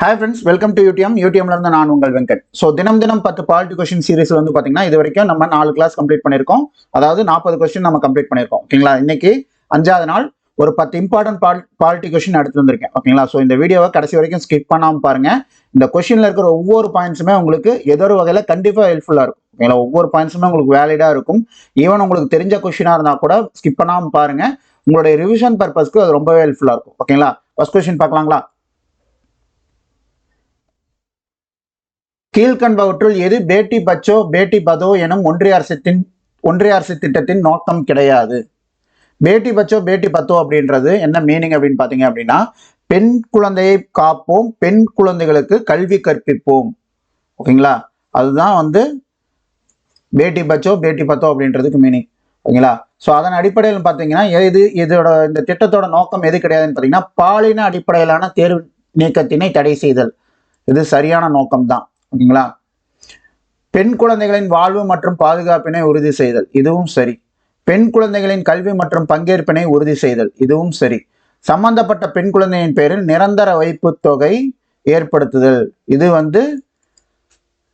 Hi friends, welcome to யூடிஎம்ல இருந்து நான் உங்கள் வெங்கட். ஸோ தினம் 10 பாலிட்டி கொஸ்டின் சீரிஸ் வந்து பார்த்தீங்கன்னா இது வரைக்கும் நம்ம 4 கிளாஸ் கம்ப்ளீட் பண்ணியிருக்கோம். அதாவது 40 கொஸ்டின் நம்ம கம்ப்ளீட் பண்ணியிருக்கோம். ஓகேங்களா? இன்னைக்கு 5வது நாள் ஒரு 10 இம்பார்ட்டன்ட் பாலிட்டி கொஸ்டின் எடுத்து வந்திருக்கேன். ஓகேங்களா? ஸோ இந்த வீடியோவை கடைசி வரைக்கும் ஸ்கிப் பண்ணாமல் பாருங்க. இந்த கொஸ்டின்ல இருக்கிற ஒவ்வொரு பாயிண்ட்ஸுமே உங்களுக்கு ஏதோ ஒரு வகையில் கண்டிப்பாக ஹெல்ப்ஃபுல்லாக இருக்கும். ஓகேங்களா? ஒவ்வொரு பாயிண்ட்ஸுமே உங்களுக்கு வேலிடாக இருக்கும். ஈவன் உங்களுக்கு தெரிஞ்ச கொஸ்டினாக இருந்தால் கூட ஸ்கிப் பண்ணாமல் பாருங்க. உங்களுடைய ரிவிஷன் பர்பஸ்க்கு அது ரொம்பவே ஹெல்ப்ஃபுல்லாக இருக்கும். ஓகேங்களா? ஃபர்ஸ்ட் கொஸ்டின் பார்க்கலாங்களா? கீழ்கண்டவற்றுள் எது பேட்டி பச்சோ பேட்டி பதோ எனும் ஒன்றிய அரசு திட்டத்தின் நோக்கம் கிடையாது? பேட்டி பச்சோ பேட்டி பத்தோ அப்படின்றது என்ன மீனிங் அப்படின்னு பாத்தீங்க அப்படின்னா, பெண் குழந்தையை காப்போம், பெண் குழந்தைகளுக்கு கல்வி கற்பிப்போம். ஓகேங்களா? அதுதான் வந்து பேட்டி பச்சோ பேட்டி பத்தோ அப்படின்றதுக்கு மீனிங். ஓகேங்களா? ஸோ அதன் அடிப்படையில் பார்த்தீங்கன்னா இந்த திட்டத்தோட நோக்கம் எது கிடையாதுன்னு பார்த்தீங்கன்னா, பாலின அடிப்படையிலான தேர்வு நீக்கத்தினை தடை செய்தல். இது சரியான நோக்கம் தான். ஓகேங்களா? பெண் குழந்தைகளின் வாழ்வு மற்றும் பாதுகாப்பினை உறுதி செய்தல், இதுவும் சரி. பெண் குழந்தைகளின் கல்வி மற்றும் பங்கேற்பினை உறுதி செய்தல், இதுவும் சரி. சம்பந்தப்பட்ட பெண் குழந்தையின் பேரில் நிரந்தர வைப்பு தொகை ஏற்படுத்துதல், இது வந்து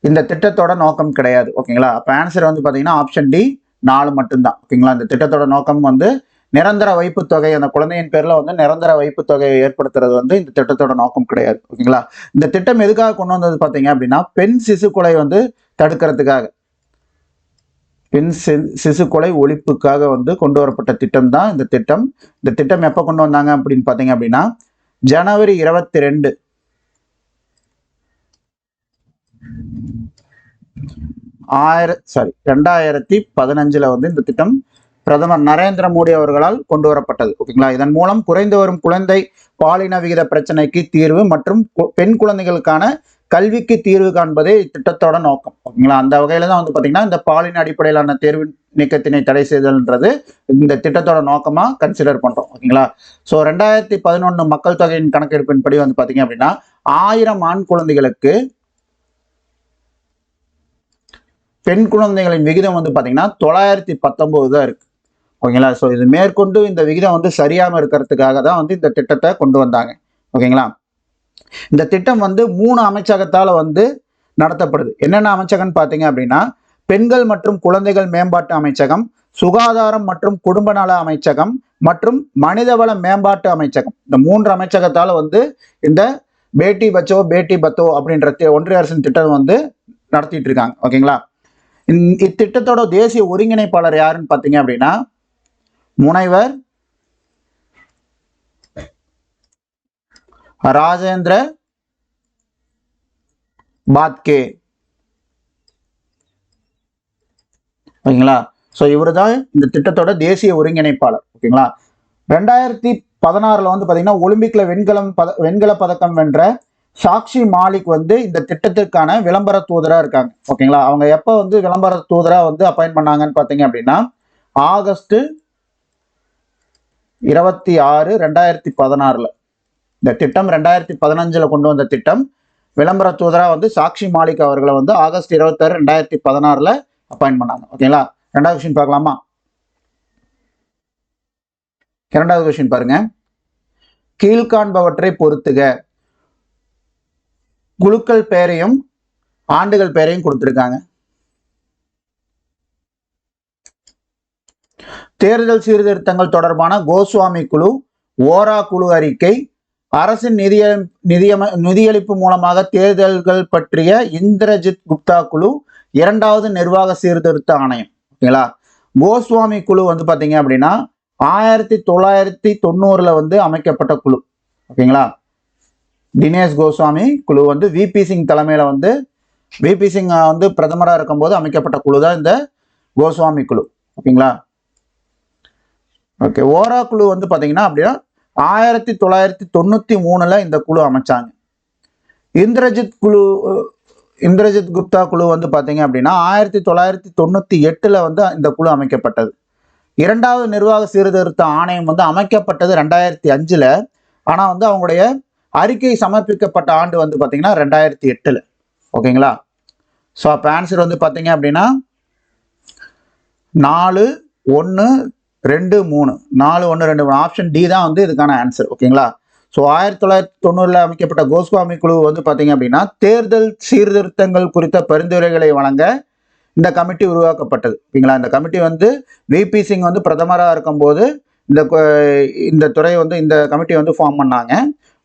இந்த திட்டத்தோட நோக்கம் கிடையாது. ஓகேங்களா? அப்ப ஆன்சர் வந்து பாத்தீங்கன்னா ஆப்ஷன் டி 4 மட்டும்தான். ஓகேங்களா? இந்த திட்டத்தோட நோக்கம் வந்து நிரந்தர வைப்பு தொகை, அந்த குழந்தையின் பேர்ல வந்து நிரந்தர வைப்பு தொகையை ஏற்படுத்துறது வந்து இந்த திட்டத்தோட நோக்கம் கிடையாது. ஓகேங்களா? இந்த திட்டம் எதுக்காக கொண்டு வந்தது பாத்தீங்க அப்படின்னா, பெண் சிசு கொலை வந்து தடுக்கிறதுக்காக, பெண் சிசு கொலை ஒழிப்புக்காக வந்து கொண்டு வரப்பட்ட திட்டம் தான் இந்த திட்டம். இந்த திட்டம் எப்ப கொண்டு வந்தாங்க அப்படின்னு பாத்தீங்க அப்படின்னா, ஜனவரி 22 2015 வந்து இந்த திட்டம் பிரதமர் நரேந்திர மோடி அவர்களால் கொண்டு வரப்பட்டது. ஓகேங்களா? இதன் மூலம் குறைந்து வரும் குழந்தை பாலின விகித பிரச்சனைக்கு தீர்வு மற்றும் பெண் குழந்தைகளுக்கான கல்விக்கு தீர்வு காண்பதே திட்டத்தோட நோக்கம். ஓகேங்களா? அந்த வகையில தான் வந்து பாத்தீங்கன்னா இந்த பாலின அடிப்படையிலான தேர்வு நீக்கத்தினை தடை செய்தல்ன்றது இந்த திட்டத்தோட நோக்கமா கன்சிடர் பண்றோம். ஓகேங்களா? ஸோ 2011 மக்கள் தொகையின் கணக்கெடுப்பின்படி வந்து பாத்தீங்க அப்படின்னா 1000 ஆண் குழந்தைகளுக்கு பெண் குழந்தைகளின் விகிதம் வந்து பாத்தீங்கன்னா 919 தான் இருக்கு. ஓகேங்களா? ஸோ இது மேற்கொண்டு இந்த விகிதம் வந்து சரியாம இருக்கிறதுக்காக தான் வந்து இந்த திட்டத்தை கொண்டு வந்தாங்க. ஓகேங்களா? இந்த திட்டம் வந்து 3 அமைச்சகத்தால வந்து நடத்தப்படுது. என்னென்ன அமைச்சகம் பார்த்தீங்க அப்படின்னா, பெண்கள் மற்றும் குழந்தைகள் மேம்பாட்டு அமைச்சகம், சுகாதாரம் மற்றும் குடும்ப நல அமைச்சகம் மற்றும் மனிதவள மேம்பாட்டு அமைச்சகம். இந்த 3 அமைச்சகத்தால வந்து இந்த பேட்டி பச்சோ பேட்டி பத்தோ அப்படின்ற ஒன்றிய அரசின் திட்டம் வந்து நடத்திட்டு இருக்காங்க. ஓகேங்களா? இத்திட்டத்தோட தேசிய ஒருங்கிணைப்பாளர் யாருன்னு பார்த்தீங்க அப்படின்னா, முனைவர் ராஜேந்திர பாத்கே. ஓகேங்களா? ஸோ இவர் தான் இந்த திட்டத்தோட தேசிய ஒருங்கிணைப்பாளர். ஓகேங்களா? 2016 வந்து பார்த்தீங்கன்னா ஒலிம்பிக்ல வெண்கல பதக்கம் வென்ற சாக்ஷி மாலிக் வந்து இந்த திட்டத்திற்கான விளம்பர தூதரா இருக்காங்க. ஓகேங்களா? அவங்க எப்போ வந்து விளம்பர தூதரா வந்து அப்பாயிண்ட் பண்ணாங்கன்னு பார்த்தீங்க அப்படின்னா, ஆகஸ்ட் 26, 2016. இந்த திட்டம் 2015 கொண்டு வந்த திட்டம். விளம்பர தூதரா வந்து சாக்ஷி மாலிக் அவர்களை வந்து ஆகஸ்ட் 26, 2016 அப்பாயிண்ட் பண்ணாங்க. ஓகேங்களா? 2வது கொஸ்டின் பார்க்கலாமா? 2வது கொஸ்டின் பாருங்க. கீழ்காண்பவற்றை பொறுத்துக. குழுக்கள் பெயரையும் ஆண்டுகள் பெயரையும் கொடுத்திருக்காங்க. தேர்தல் சீர்திருத்தங்கள் தொடர்பான கோஸ்வாமி குழு, ஓரா குழு அறிக்கை, அரசின் நிதியளிப்பு மூலமாக தேர்தல்கள் பற்றிய இந்திரஜித் குப்தா குழு, 2வது நிர்வாக சீர்திருத்த ஆணையம். ஓகேங்களா? கோஸ்வாமி குழு வந்து பாத்தீங்க அப்படின்னா 1990 வந்து அமைக்கப்பட்ட குழு. ஓகேங்களா? தினேஷ் கோஸ்வாமி குழு வந்து விபி சிங் தலைமையில வந்து விபி சிங் வந்து பிரதமராக இருக்கும்போது அமைக்கப்பட்ட குழு தான் இந்த கோஸ்வாமி குழு. ஓகேங்களா? ஓகே. ஓரா குழு வந்து பாத்தீங்கன்னா அப்படின்னா 1993 இந்த குழு அமைச்சாங்க. இந்திரஜித் குப்தா குழு வந்து பாத்தீங்க அப்படின்னா 1998 வந்து இந்த குழு அமைக்கப்பட்டது. 2வது நிர்வாக சீர்திருத்த ஆணையம் வந்து அமைக்கப்பட்டது 2005. ஆனா வந்து அவங்களுடைய அறிக்கை சமர்ப்பிக்கப்பட்ட ஆண்டு வந்து பாத்தீங்கன்னா 2008. ஓகேங்களா? ஸோ அப்ப ஆன்சர் வந்து பாத்தீங்க அப்படின்னா 4, 1, 2, 3 ஆப்ஷன் டி தான் வந்து இதுக்கான ஆன்சர். ஓகேங்களா? ஸோ 1990 அமைக்கப்பட்ட கோஸ்வாமி குழு வந்து பார்த்தீங்க அப்படின்னா தேர்தல் சீர்திருத்தங்கள் குறித்த பரிந்துரைகளை வழங்க இந்த கமிட்டி உருவாக்கப்பட்டது. ஓகேங்களா, இந்த கமிட்டி வந்து விபி சிங் வந்து பிரதமராக இருக்கும்போது இந்த இந்த துறை வந்து இந்த கமிட்டி வந்து ஃபார்ம் பண்ணாங்க.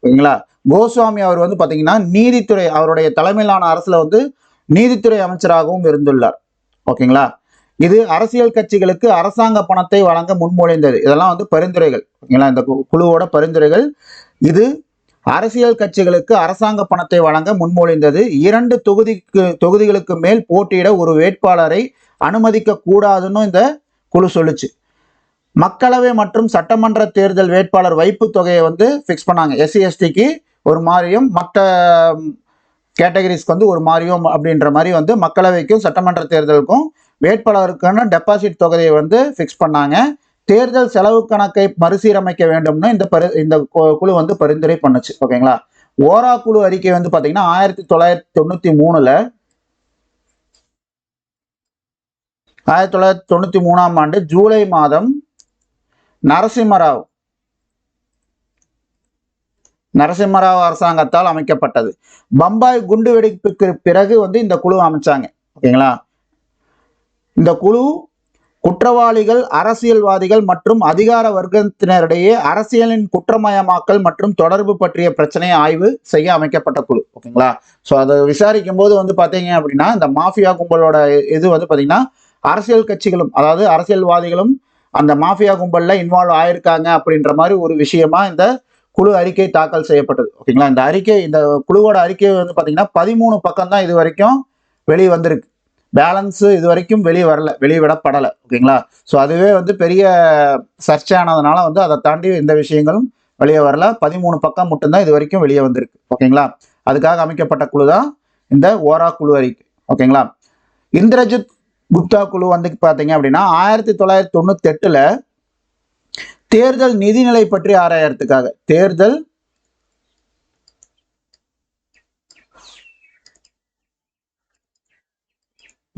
ஓகேங்களா, கோஸ்வாமி அவர் வந்து பார்த்தீங்கன்னா நீதித்துறை, அவருடைய தலைமையிலான அரசுல வந்து நீதித்துறை அமைச்சராகவும் இருந்துள்ளார். ஓகேங்களா, இது அரசியல் கட்சிகளுக்கு அரசாங்க பணத்தை வழங்க முன்மொழிந்தது. இதெல்லாம் வந்து பரிந்துரைகள். ஓகேங்களா, இந்த குழுவோட பரிந்துரைகள். இது அரசியல் கட்சிகளுக்கு அரசாங்க பணத்தை வழங்க முன்மொழிந்தது. 2 தொகுதிகளுக்கு மேல் போட்டியிட ஒரு வேட்பாளரை அனுமதிக்க கூடாதுன்னு இந்த குழு சொல்லுச்சு. மக்களவை மற்றும் சட்டமன்ற தேர்தல் வேட்பாளர் வைப்பு தொகையை வந்து ஃபிக்ஸ் பண்ணாங்க. எஸ்சி எஸ்டிக்கு ஒரு மாதிரியும் மற்ற கேட்டகரிஸ்க்கு வந்து ஒரு மாதிரியும் அப்படின்ற மாதிரி வந்து மக்களவைக்கும் சட்டமன்ற தேர்தலுக்கும் வேட்பாளருக்கான டெபாசிட் தொகையை வந்து ஃபிக்ஸ் பண்ணாங்க. தேர்தல் செலவு கணக்கை மறுசீரமைக்க வேண்டும்னு இந்த குழு வந்து பரிந்துரை பண்ணுச்சு. ஓகேங்களா, ஓரா குழு அறிக்கை வந்து பாத்தீங்கன்னா 1993 ஆண்டு ஜூலை மாதம் நரசிம்மராவ் அரசாங்கத்தால் அமைக்கப்பட்டது. பம்பாய் குண்டு வெடிப்புக்கு பிறகு வந்து இந்த குழு அமைச்சாங்க. ஓகேங்களா, இந்த குழு குற்றவாளிகள், அரசியல்வாதிகள் மற்றும் அதிகார வர்க்கத்தினரிடையே அரசியலின் குற்றமயமாக்கல் மற்றும் தொடர்பு பற்றிய பிரச்சனையை ஆய்வு செய்ய அமைக்கப்பட்ட குழு. ஓகேங்களா, ஸோ அதை விசாரிக்கும் போது வந்து பார்த்தீங்க அப்படின்னா இந்த மாஃபியா கும்பலோட இது வந்து பார்த்தீங்கன்னா அரசியல் கட்சிகளும், அதாவது அரசியல்வாதிகளும் அந்த மாஃபியா கும்பலில் இன்வால்வ் ஆயிருக்காங்க அப்படின்ற மாதிரி ஒரு விஷயமா இந்த குழு அறிக்கை தாக்கல் செய்யப்பட்டது. ஓகேங்களா, இந்த குழுவோட அறிக்கை வந்து பார்த்தீங்கன்னா 13 பக்கம் தான் இது வரைக்கும் வெளியே வந்திருக்கு. பேலன்ஸு இது வரைக்கும் வெளிவிடப்படலை. ஓகேங்களா, ஸோ அதுவே வந்து பெரிய சர்ச்சையானதுனால வந்து அதை தாண்டி இந்த விஷயங்களும் வெளியே வரல. 13 பக்கம் மட்டும்தான் இது வரைக்கும் வெளியே வந்திருக்கு. ஓகேங்களா, அதுக்காக அமைக்கப்பட்ட குழு தான் இந்த ஓரா குழு அறிக்கை. ஓகேங்களா, இந்திரஜித் குப்தா குழு வந்து பார்த்தீங்க அப்படின்னா 1998 தேர்தல் நிதிநிலை பற்றி ஆராயறதுக்காக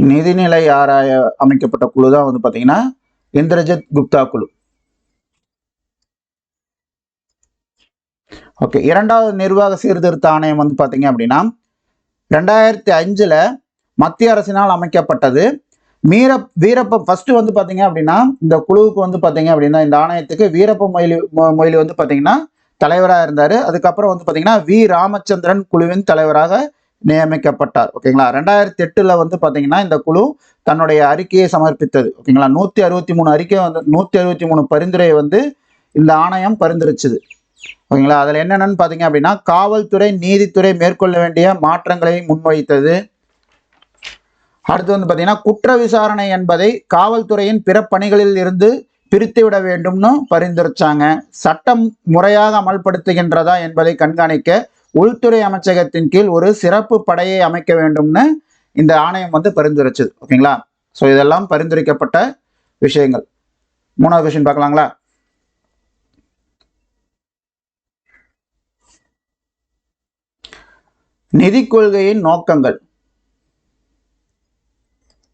நிதிநிலை ஆராய அமைக்கப்பட்ட குழு தான் வந்து பார்த்தீங்கன்னா இந்திரஜித் குப்தா குழு. ஓகே, 2வது நிர்வாக சீர்திருத்த ஆணையம் வந்து பார்த்தீங்க அப்படின்னா 2005 மத்திய அரசினால் அமைக்கப்பட்டது. வீரப்ப ஃபர்ஸ்ட் வந்து பார்த்தீங்க அப்படின்னா இந்த குழுவுக்கு வந்து பார்த்தீங்க அப்படின்னா இந்த ஆணையத்துக்கு வீரப்ப மொய்லி வந்து பார்த்தீங்கன்னா தலைவராக இருந்தார். அதுக்கப்புறம் வந்து பார்த்தீங்கன்னா வி ராமச்சந்திரன் குழுவின் தலைவராக நியமிக்கப்பட்டார். ஓகேங்களா, 2008 வந்து பார்த்தீங்கன்னா இந்த குழு தன்னுடைய அறிக்கையை சமர்ப்பித்தது. ஓகேங்களா, 163 அறிக்கை வந்து 163 பரிந்துரையை வந்து இந்த ஆணையம் பரிந்துரைச்சுது. ஓகேங்களா, அதில் என்னென்னு பார்த்தீங்க அப்படின்னா காவல்துறை, நீதித்துறை மேற்கொள்ள வேண்டிய மாற்றங்களை முன்வைத்தது. அடுத்து வந்து பார்த்தீங்கன்னா குற்ற விசாரணை என்பதை காவல்துறையின் பிற பணிகளில் இருந்து பிரித்துவிட வேண்டும்னு பரிந்துரைச்சாங்க. சட்டம் முறையாக அமல்படுத்துகின்றதா என்பதை கண்காணிக்க உள்துறை அமைச்சகத்தின் கீழ் ஒரு சிறப்பு படையை அமைக்க வேண்டும்னு இந்த ஆணையம் வந்து பரிந்துரைச்சது. ஓகேங்களா, ஸோ இதெல்லாம் பரிந்துரைக்கப்பட்ட விஷயங்கள். 3வது கொஸ்டின் பார்க்கலாங்களா? நிதி கொள்கையின் நோக்கங்கள்.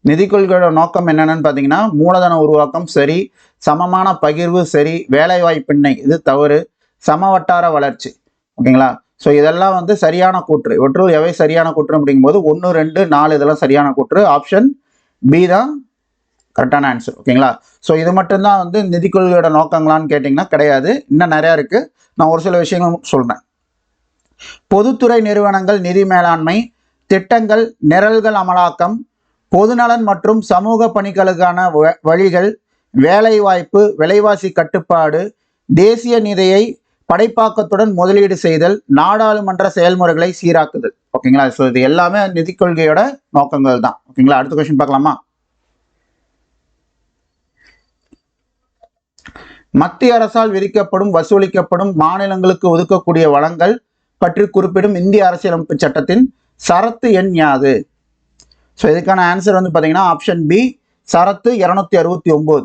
நிதி கொள்கையோட நோக்கம் என்னென்னு பார்த்தீங்கன்னா மூலதன உருவாக்கம் சரி, சமமான பகிர்வு சரி, வேலைவாய்ப்பின்மை இது தவறு, சமவட்டார வளர்ச்சி. ஓகேங்களா, ஸோ இதெல்லாம் வந்து சரியான கூற்று. இவற்றுள் எவை சரியான கூற்று அப்படிங்கும்போது 1, 2, 4 இதெல்லாம் சரியான கூற்று. ஆப்ஷன் பி தான் கரெக்டான ஆன்சர். ஓகேங்களா, ஸோ இது மட்டும்தான் வந்து நிதி கொள்கையோட நோக்கங்களான்னு கேட்டிங்கன்னா கிடையாது, இன்னும் நிறையா இருக்குது. நான் ஒரு சில விஷயங்கள் சொல்கிறேன். பொதுத்துறை நிறுவனங்கள் நிதி மேலாண்மை, திட்டங்கள், நிரல்கள் அமலாக்கம், பொதுநலன் மற்றும் சமூக பணிகளுக்கான வழிகள், வேலைவாய்ப்பு, விலைவாசி கட்டுப்பாடு, தேசிய நிதியை படைப்பாக்கத்துடன் முதலீடு செய்தல், நாடாளுமன்ற செயல்முறைகளை சீராக்குதல். ஓகேங்களா, ஸோ இது எல்லாமே நிதி கொள்கையோட நோக்கங்கள் தான். ஓகேங்களா, அடுத்த கொஸ்டின் பார்க்கலாமா? மத்திய அரசால் விதிக்கப்படும் வசூலிக்கப்படும் மாநிலங்களுக்கு ஒதுக்கக்கூடிய வளங்கள் பற்றி குறிப்பிடும் இந்திய அரசியலமைப்பு சட்டத்தின் சரத்து எண் யாது? ஸோ இதுக்கான ஆன்சர் வந்து பார்த்தீங்கன்னா ஆப்ஷன் பி சரத்து 269.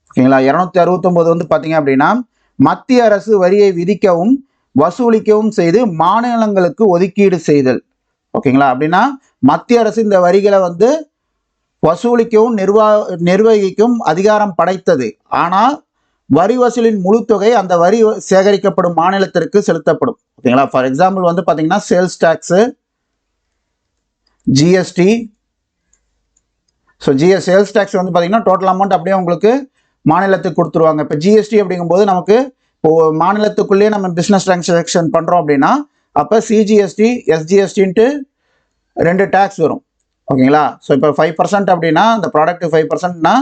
ஓகேங்களா, 269 வந்து பார்த்தீங்க அப்படின்னா மத்திய அரசு வரியை விதிக்கவும் வசூலிக்கவும் செய்து மாநிலங்களுக்கு ஒதுக்கீடு செய்தல். ஓகேங்களா, அப்படின்னா மத்திய அரசு இந்த வரிகளை வந்து வசூலிக்கவும் நிர்வகிக்கும் அதிகாரம் படைத்தது. ஆனால் வரி வசூலின் முழு தொகை அந்த வரி சேகரிக்கப்படும் மாநிலத்திற்கு செலுத்தப்படும். ஓகேங்களா. ஃபார் எக்ஸாம்பிள் வந்து பாத்தீங்கன்னா sales tax, GST. So sales tax வந்து பாத்தீங்கன்னா டோட்டல் அமௌண்ட் அப்படியே உங்களுக்கு மாநிலத்துக்கு கொடுத்துருவாங்க. இப்போ ஜிஎஸ்டி அப்படிங்கும்போது நமக்கு இப்போ மாநிலத்துக்குள்ளேயே நம்ம பிஸ்னஸ் டிரான்சாக்ஷன் பண்றோம் அப்படின்னா அப்போ சிஜிஎஸ்டி, எஸ்ஜிஎஸ்டின்ட்டு 2 டேக்ஸ் வரும். ஓகேங்களா. ஸோ இப்போ 5% அப்படின்னா இந்த ப்ராடக்ட் 5%னா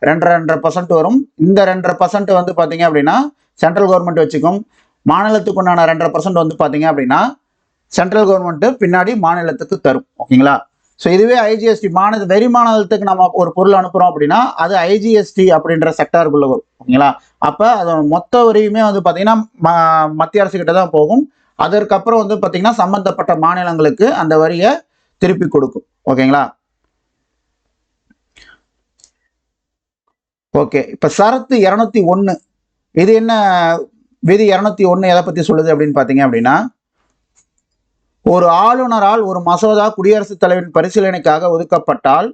2.5% வரும். இந்த 2.5% வந்து பார்த்தீங்க அப்படின்னா சென்ட்ரல் கவர்மெண்ட் வச்சுக்கும். மாநிலத்துக்கு உண்டான 2.5% வந்து பார்த்தீங்க அப்படின்னா சென்ட்ரல் கவர்மெண்ட் பின்னாடி மாநிலத்துக்கு தரும். ஓகேங்களா. ஸோ இதுவே ஐஜிஎஸ்டி வெளி மாநிலத்துக்கு நம்ம ஒரு பொருள் அனுப்புறோம் அப்படின்னா அது ஐஜிஎஸ்டி அப்படின்ற செக்டாருக்குள்ள வரும். ஓகேங்களா. அப்போ அது மொத்த வரியுமே வந்து பார்த்தீங்கன்னா மத்திய அரசு கிட்ட தான் போகும். அதற்கப்புறம் வந்து பார்த்தீங்கன்னா சம்பந்தப்பட்ட மாநிலங்களுக்கு அந்த வரியை திருப்பி கொடுக்கும். ஓகேங்களா. ஓகே. இப்ப சரத்து 201 இது என்ன விதி? 201 எதை பத்தி சொல்லுது அப்படின்னு பாத்தீங்க அப்படின்னா, ஒரு ஆளுநரால் ஒரு மசோதா குடியரசுத் தலைவரின் பரிசீலனைக்காக ஒதுக்கப்பட்டால்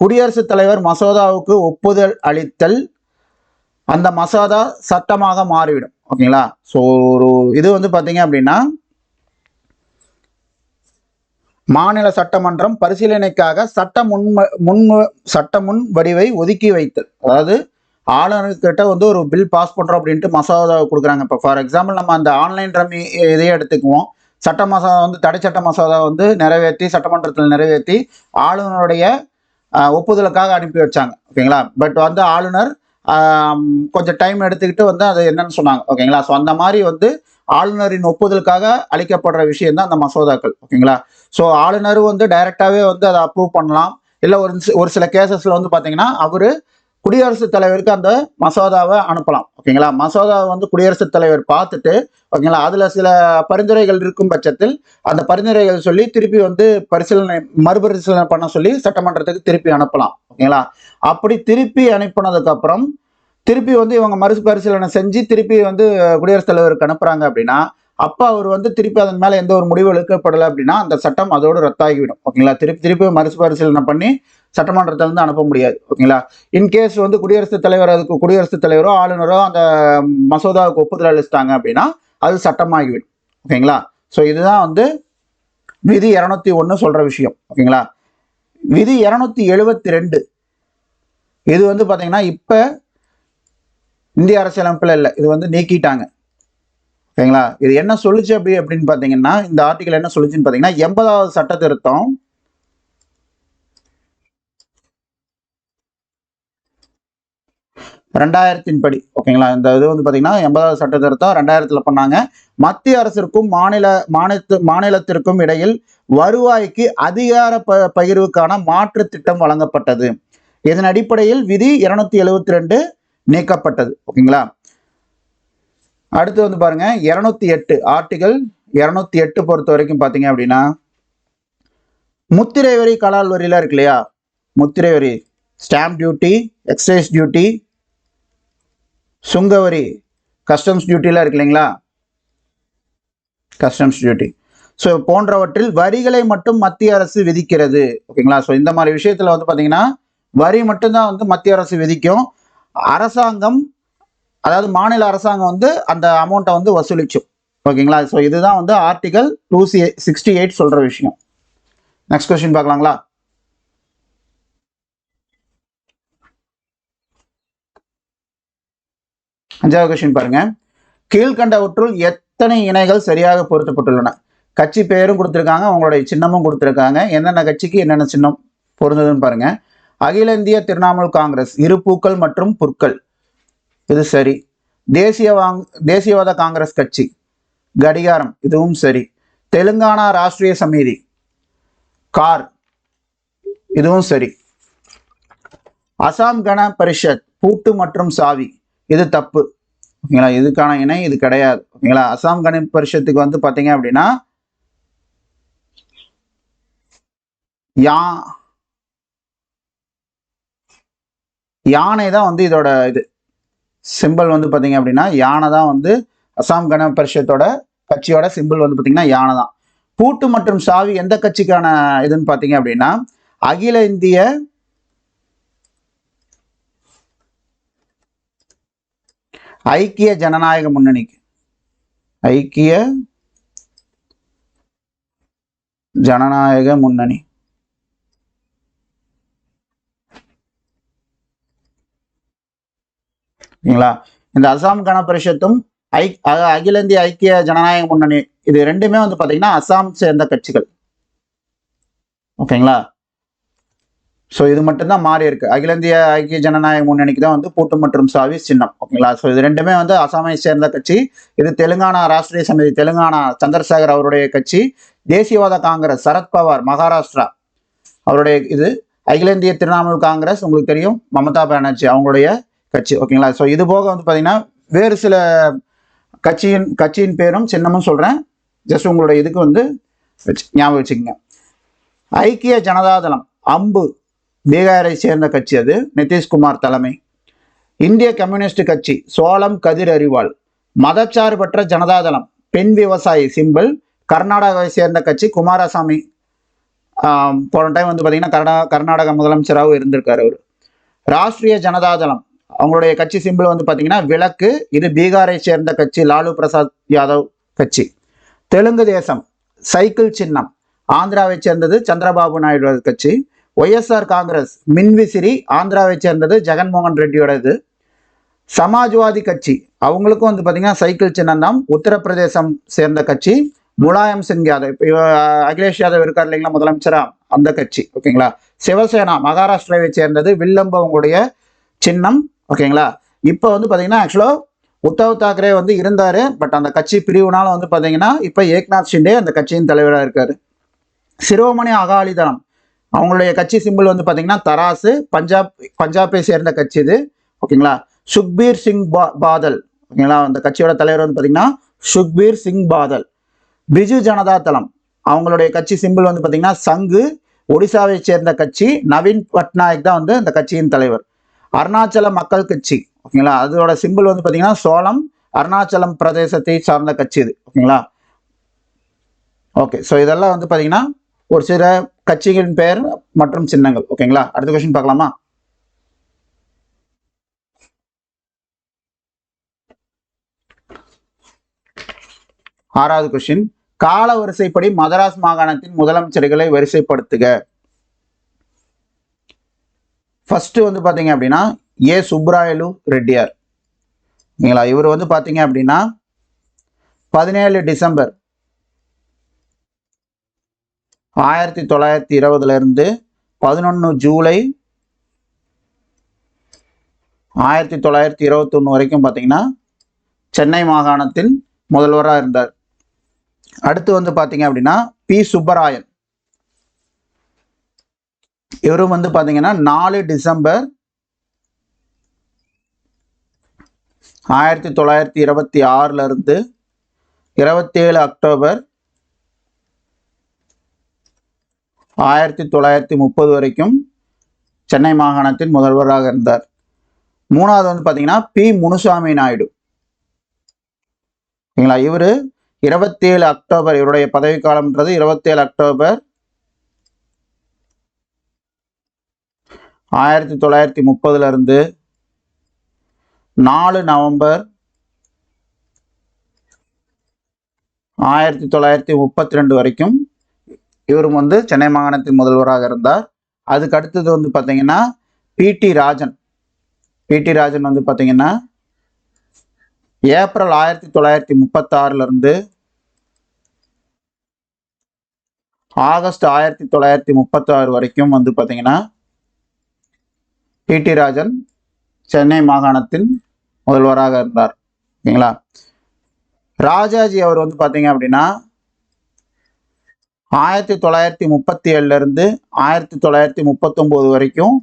குடியரசுத் தலைவர் மசோதாவுக்கு ஒப்புதல் அளித்தல் அந்த மசோதா சட்டமாக மாறிவிடும். ஓகேங்களா. ஸோ ஒரு இது வந்து பாத்தீங்க அப்படின்னா மாநில சட்டமன்றம் பரிசீலனைக்காக சட்ட முன் வடிவை ஒதுக்கி வைத்தல். அதாவது ஆளுநர்கிட்ட வந்து ஒரு பில் பாஸ் பண்றோம் அப்படின்ட்டு மசோதா கொடுக்குறாங்க. இப்போ ஃபார் எக்ஸாம்பிள் நம்ம அந்த ஆன்லைன் ரம்மி இதையே எடுத்துக்குவோம். சட்ட மசோதா வந்து தடை சட்ட மசோதா வந்து நிறைவேற்றி சட்டமன்றத்தில் நிறைவேற்றி ஆளுநருடைய ஒப்புதலுக்காக அனுப்பி வச்சாங்க. ஓகேங்களா. பட் வந்து ஆளுநர் கொஞ்சம் டைம் எடுத்துக்கிட்டு வந்து அது என்னன்னு சொன்னாங்க. ஓகேங்களா. ஸோ அந்த மாதிரி வந்து ஆளுநரின் ஒப்புதலுக்காக அளிக்கப்படுற விஷயம் தான் அந்த மசோதாக்கள். ஓகேங்களா. ஸோ ஆளுநர் வந்து டைரக்டாவே வந்து அதை அப்ரூவ் பண்ணலாம். இல்லை ஒரு சில கேசஸ்ல வந்து பார்த்தீங்கன்னா அவரு குடியரசுத் தலைவருக்கு அந்த மசோதாவை அனுப்பலாம். ஓகேங்களா. மசோதாவை வந்து குடியரசுத் தலைவர் பார்த்துட்டு ஓகேங்களா அதுல சில பரிந்துரைகள் இருக்கும் பட்சத்தில் அந்த பரிந்துரைகள் சொல்லி திருப்பி வந்து மறுபரிசீலனை பண்ண சொல்லி சட்டமன்றத்துக்கு திருப்பி அனுப்பலாம். ஓகேங்களா. அப்படி திருப்பி அனுப்பினதுக்கு அப்புறம் திருப்பி வந்து இவங்க மறுபரிசீலனை செஞ்சு திருப்பி வந்து குடியரசுத் தலைவருக்கு அனுப்புறாங்க அப்படின்னா அப்ப அவர் வந்து திருப்பி அதன் மேல எந்த ஒரு முடிவு எடுக்கப்படலை அப்படின்னா அந்த சட்டம் அதோடு ரத்தாகிவிடும். ஓகேங்களா. திருப்பி மறுபரிசீலனை பண்ணி சட்டமன்றத்தில் இருந்து அனுப்ப முடியாது. ஓகேங்களா. இன்கேஸ் வந்து குடியரசுத் தலைவரோ ஆளுநரோ அந்த மசோதாவுக்கு ஒப்புதல் அளிச்சிட்டாங்க அப்படின்னா அது சட்டமாகிவிடும். ஓகேங்களா. ஸோ இதுதான் வந்து விதி 201 சொல்ற விஷயம். ஓகேங்களா. விதி 272 இது வந்து பாத்தீங்கன்னா இப்ப இந்திய அரசியலமைப்புல இல்லை, இது வந்து நீக்கிட்டாங்க. ஓகேங்களா. இது என்ன சொல்லுச்சு அப்படின்னு பாத்தீங்கன்னா இந்த ஆர்டிகல் என்ன சொல்லுச்சுன்னு பாத்தீங்கன்னா 80வது சட்ட திருத்தம் 2000 படி. ஓகேங்களா. இந்த இது வந்து பாத்தீங்கன்னா 80வது சட்ட திருத்தம் 2000 பண்ணாங்க. மத்திய அரசிற்கும் மாநிலத்திற்கும் இடையில் வருவாய்க்கு அதிகார பகிர்வுக்கான மாற்று திட்டம் வழங்கப்பட்டது. இதன் அடிப்படையில் விதி 272 நீக்கப்பட்டது. ஓகேங்களா. அடுத்து வந்து பாருங்க 208 ஆர்டிகல் 208 பொறுத்த வரைக்கும் பாத்தீங்க அப்படின்னா முத்திரை வரி, கலால் வரியில இருக்கு இல்லையா, முத்திரை வரி, ஸ்டாம்ப் டியூட்டி, எக்ஸைஸ் டியூட்டி, சுங்கவரி, கஸ்டம்ஸ் டியூட்டிலாம் இருக்கு இல்லைங்களா, கஸ்டம்ஸ் டியூட்டி. ஸோ போன்றவற்றில் வரிகளை மட்டும் மத்திய அரசு விதிக்கிறது. ஓகேங்களா. ஸோ இந்த மாதிரி விஷயத்துல வந்து பாத்தீங்கன்னா வரி மட்டும்தான் வந்து மத்திய அரசு விதிக்கும். அரசாங்கம் அதாவது மாநில அரசாங்கம் வந்து அந்த அமௌண்ட்டை வந்து வசூலிக்கும். ஓகேங்களா. ஸோ இதுதான் வந்து ஆர்டிகல் 268 சொல்ற விஷயம். நெக்ஸ்ட் கொஸ்டின் பார்க்கலாங்களா. அஞ்சாவது கொஸ்டின் பாருங்க. கீழ்கண்டவற்றுள் எத்தனை இணைகள் சரியாக பொருத்தப்பட்டுள்ளன? கட்சி பெயரும் கொடுத்திருக்காங்க, அவங்களுடைய சின்னமும் கொடுத்திருக்காங்க. என்னென்ன கட்சிக்கு என்னென்ன சின்னம் பொருந்ததுன்னு பாருங்க. அகில இந்திய திரிணாமுல் காங்கிரஸ், இரு பூக்கள் மற்றும் புற்கள், இது சரி. தேசியவாத காங்கிரஸ் கட்சி, கடிகாரம், இதுவும் சரி. தெலுங்கானா ராஷ்டிரிய சமிதி, கார், இதுவும் சரி. அசாம் கண பரிஷத், பூட்டு மற்றும் சாவி, இது தப்பு. ஓகேங்களா. இதுக்கான இணை இது கிடையாது. ஓகேங்களா. அசாம் கண பரிஷத்துக்கு வந்து பாத்தீங்க அப்படின்னா யானை தான் வந்து இதோட இது சிம்பிள் வந்து பாத்தீங்க அப்படின்னா யானை தான் வந்து அசாம் கண பரிஷத்தோட கட்சியோட சிம்பிள் வந்து பாத்தீங்கன்னா யானை தான். பூட்டு மற்றும் சாவி எந்த கட்சிக்கான இதுன்னு பாத்தீங்க அப்படின்னா அகில இந்திய ஐக்கிய ஜனநாயக முன்னணிக்கு, ஐக்கிய ஜனநாயக முன்னணி. ஓகேங்களா? இந்த அசாம் கண பரிஷத்தும் அகில இந்திய ஐக்கிய ஜனநாயக முன்னணி இது ரெண்டுமே வந்து பாத்தீங்கன்னா அசாம் சேர்ந்த கட்சிகள். ஓகேங்களா? ஸோ இது மட்டும்தான் மாறி இருக்கு. அகில இந்திய ஐக்கிய ஜனநாயக முன்னணிக்கு தான் வந்து பூட்டு மற்றும் சாவி சின்னம். ஓகேங்களா? ஸோ இது ரெண்டுமே வந்து அசாமை சேர்ந்த கட்சி. இது தெலுங்கானா ராஷ்டிரிய சமிதி, தெலுங்கானா சந்திரசேகர் அவருடைய கட்சி. தேசியவாத காங்கிரஸ் சரத்பவார் மகாராஷ்டிரா அவருடைய இது. அகில இந்திய திரிணாமுல் காங்கிரஸ் உங்களுக்கு தெரியும், மமதா பானர்ஜி அவங்களுடைய கட்சி. ஓகேங்களா? ஸோ இது போக வந்து பார்த்தீங்கன்னா வேறு சில கட்சியின் பேரும் சின்னமும் சொல்கிறேன். ஜஸ்ட் உங்களுடைய இதுக்கு வந்து ஞாபகம் வச்சுக்கோங்க. ஐக்கிய ஜனதாதளம் அம்பு பீகாரை சேர்ந்த கட்சி, அது நிதிஷ்குமார் தலைமை. இந்திய கம்யூனிஸ்ட் கட்சி சோளம் கதிர் அறிவாள். மதச்சார்பற்ற ஜனதாதளம் பெண் விவசாயி சிம்பிள், கர்நாடகாவை சேர்ந்த கட்சி, குமாரசாமி போன டைம் வந்து பார்த்தீங்கன்னா கர்நாடக முதலமைச்சராகவும் இருந்திருக்காரு அவர். ராஷ்டிரிய ஜனதாதளம் அவங்களுடைய கட்சி சிம்பிள் வந்து பார்த்தீங்கன்னா விளக்கு, இது பீகாரை சேர்ந்த கட்சி, லாலு பிரசாத் யாதவ் கட்சி. தெலுங்கு தேசம் சைக்கிள் சின்னம், ஆந்திராவை சேர்ந்தது சந்திரபாபு நாயுடு கட்சி. ஒய்எஸ்ஆர் காங்கிரஸ் மின்விசிறி, ஆந்திராவை சேர்ந்தது ஜெகன்மோகன் ரெட்டியோட இது. சமாஜ்வாதி கட்சி அவங்களுக்கும் வந்து பார்த்தீங்கன்னா சைக்கிள் சின்னம் தான், உத்தரப்பிரதேசம் சேர்ந்த கட்சி, முலாயம் சிங் யாதவ், அகிலேஷ் யாதவ் இருக்கார் இல்லைங்களா முதலமைச்சரா, அந்த கட்சி. ஓகேங்களா? சிவசேனா மகாராஷ்டிராவை சேர்ந்தது, வில்லம்பு அவங்களுடைய சின்னம். ஓகேங்களா? இப்போ வந்து பார்த்தீங்கன்னா ஆக்சுவலாக உத்தவ் தாக்கரே வந்து இருந்தார், பட் அந்த கட்சி பிரிவுனால வந்து பார்த்தீங்கன்னா இப்போ ஏக்நாத் ஷிண்டே அந்த கட்சியின் தலைவராக இருக்கார். சிரோமணி அகாலிதளம் அவங்களுடைய கட்சி சிம்பிள் வந்து பார்த்தீங்கன்னா தராசு, பஞ்சாபை சேர்ந்த கட்சி இது. ஓகேங்களா? சுக்பீர் சிங் பாதல், ஓகேங்களா, அந்த கட்சியோட தலைவர் வந்து பார்த்தீங்கன்னா சுக்பீர் சிங் பாதல். பிஜு ஜனதா தளம் அவங்களுடைய கட்சி சிம்பிள் வந்து பார்த்தீங்கன்னா சங்கு, ஒடிசாவை சேர்ந்த கட்சி, நவீன் பட்நாயக் தான் வந்து அந்த கட்சியின் தலைவர். அருணாச்சல மக்கள் கட்சி, ஓகேங்களா, அதோட சிம்பிள் வந்து பார்த்தீங்கன்னா சோளம், அருணாச்சலம் பிரதேசத்தை சார்ந்த கட்சி இது. ஓகேங்களா? ஓகே, ஸோ இதெல்லாம் வந்து பார்த்தீங்கன்னா ஒரு சில கட்சிகளின் பெயர் மற்றும் சின்னங்கள். ஓகேங்களா? அடுத்த கொஸ்டின் பார்க்கலாமா? ஆறாவது கொஸ்டின், கால வரிசைப்படி மதராஸ் மாகாணத்தின் முதலமைச்சர்களை வரிசைப்படுத்துக. ஃபர்ஸ்ட் வந்து பார்த்தீங்க அப்படின்னா ஏ சுப்ராயலு ரெட்டியார். ஓகேங்களா? இவர் வந்து பார்த்தீங்க அப்படின்னா 17 டிசம்பர் 1920 இருந்து 11 ஜூலை 1921 வரைக்கும் பார்த்தீங்கன்னா சென்னை மாகாணத்தின் முதல்வராக இருந்தார். அடுத்து வந்து பார்த்தீங்க அப்படின்னா பி சுப்பராயன், இவரும் வந்து பார்த்தீங்கன்னா 4 டிசம்பர் 1926 இருந்து 27 அக்டோபர் 1930 வரைக்கும் சென்னை மாகாணத்தின் முதல்வராக இருந்தார். மூணாவது வந்து பார்த்தீங்கன்னா பி முனுசாமி நாயுடு. ஓகேங்களா? இவர் 27 அக்டோபர், இவருடைய பதவிக்காலம்ன்றது 27 அக்டோபர் 1930 இருந்து 4 நவம்பர் 1932 வரைக்கும் இவரும் வந்து சென்னை மாகாணத்தின் முதல்வராக இருந்தார். அதுக்கு அடுத்தது வந்து பார்த்தீங்கன்னா பிடி ராஜன். பிடி ராஜன் வந்து பார்த்தீங்கன்னா ஏப்ரல் 1936 இருந்து ஆகஸ்ட் 1936 வரைக்கும் வந்து பார்த்தீங்கன்னா பிடி ராஜன் சென்னை மாகாணத்தின் முதல்வராக இருந்தார். ஓகேங்களா? ராஜாஜி அவர் வந்து பார்த்தீங்க அப்படின்னா 1937 இருந்து 1939 வரைக்கும்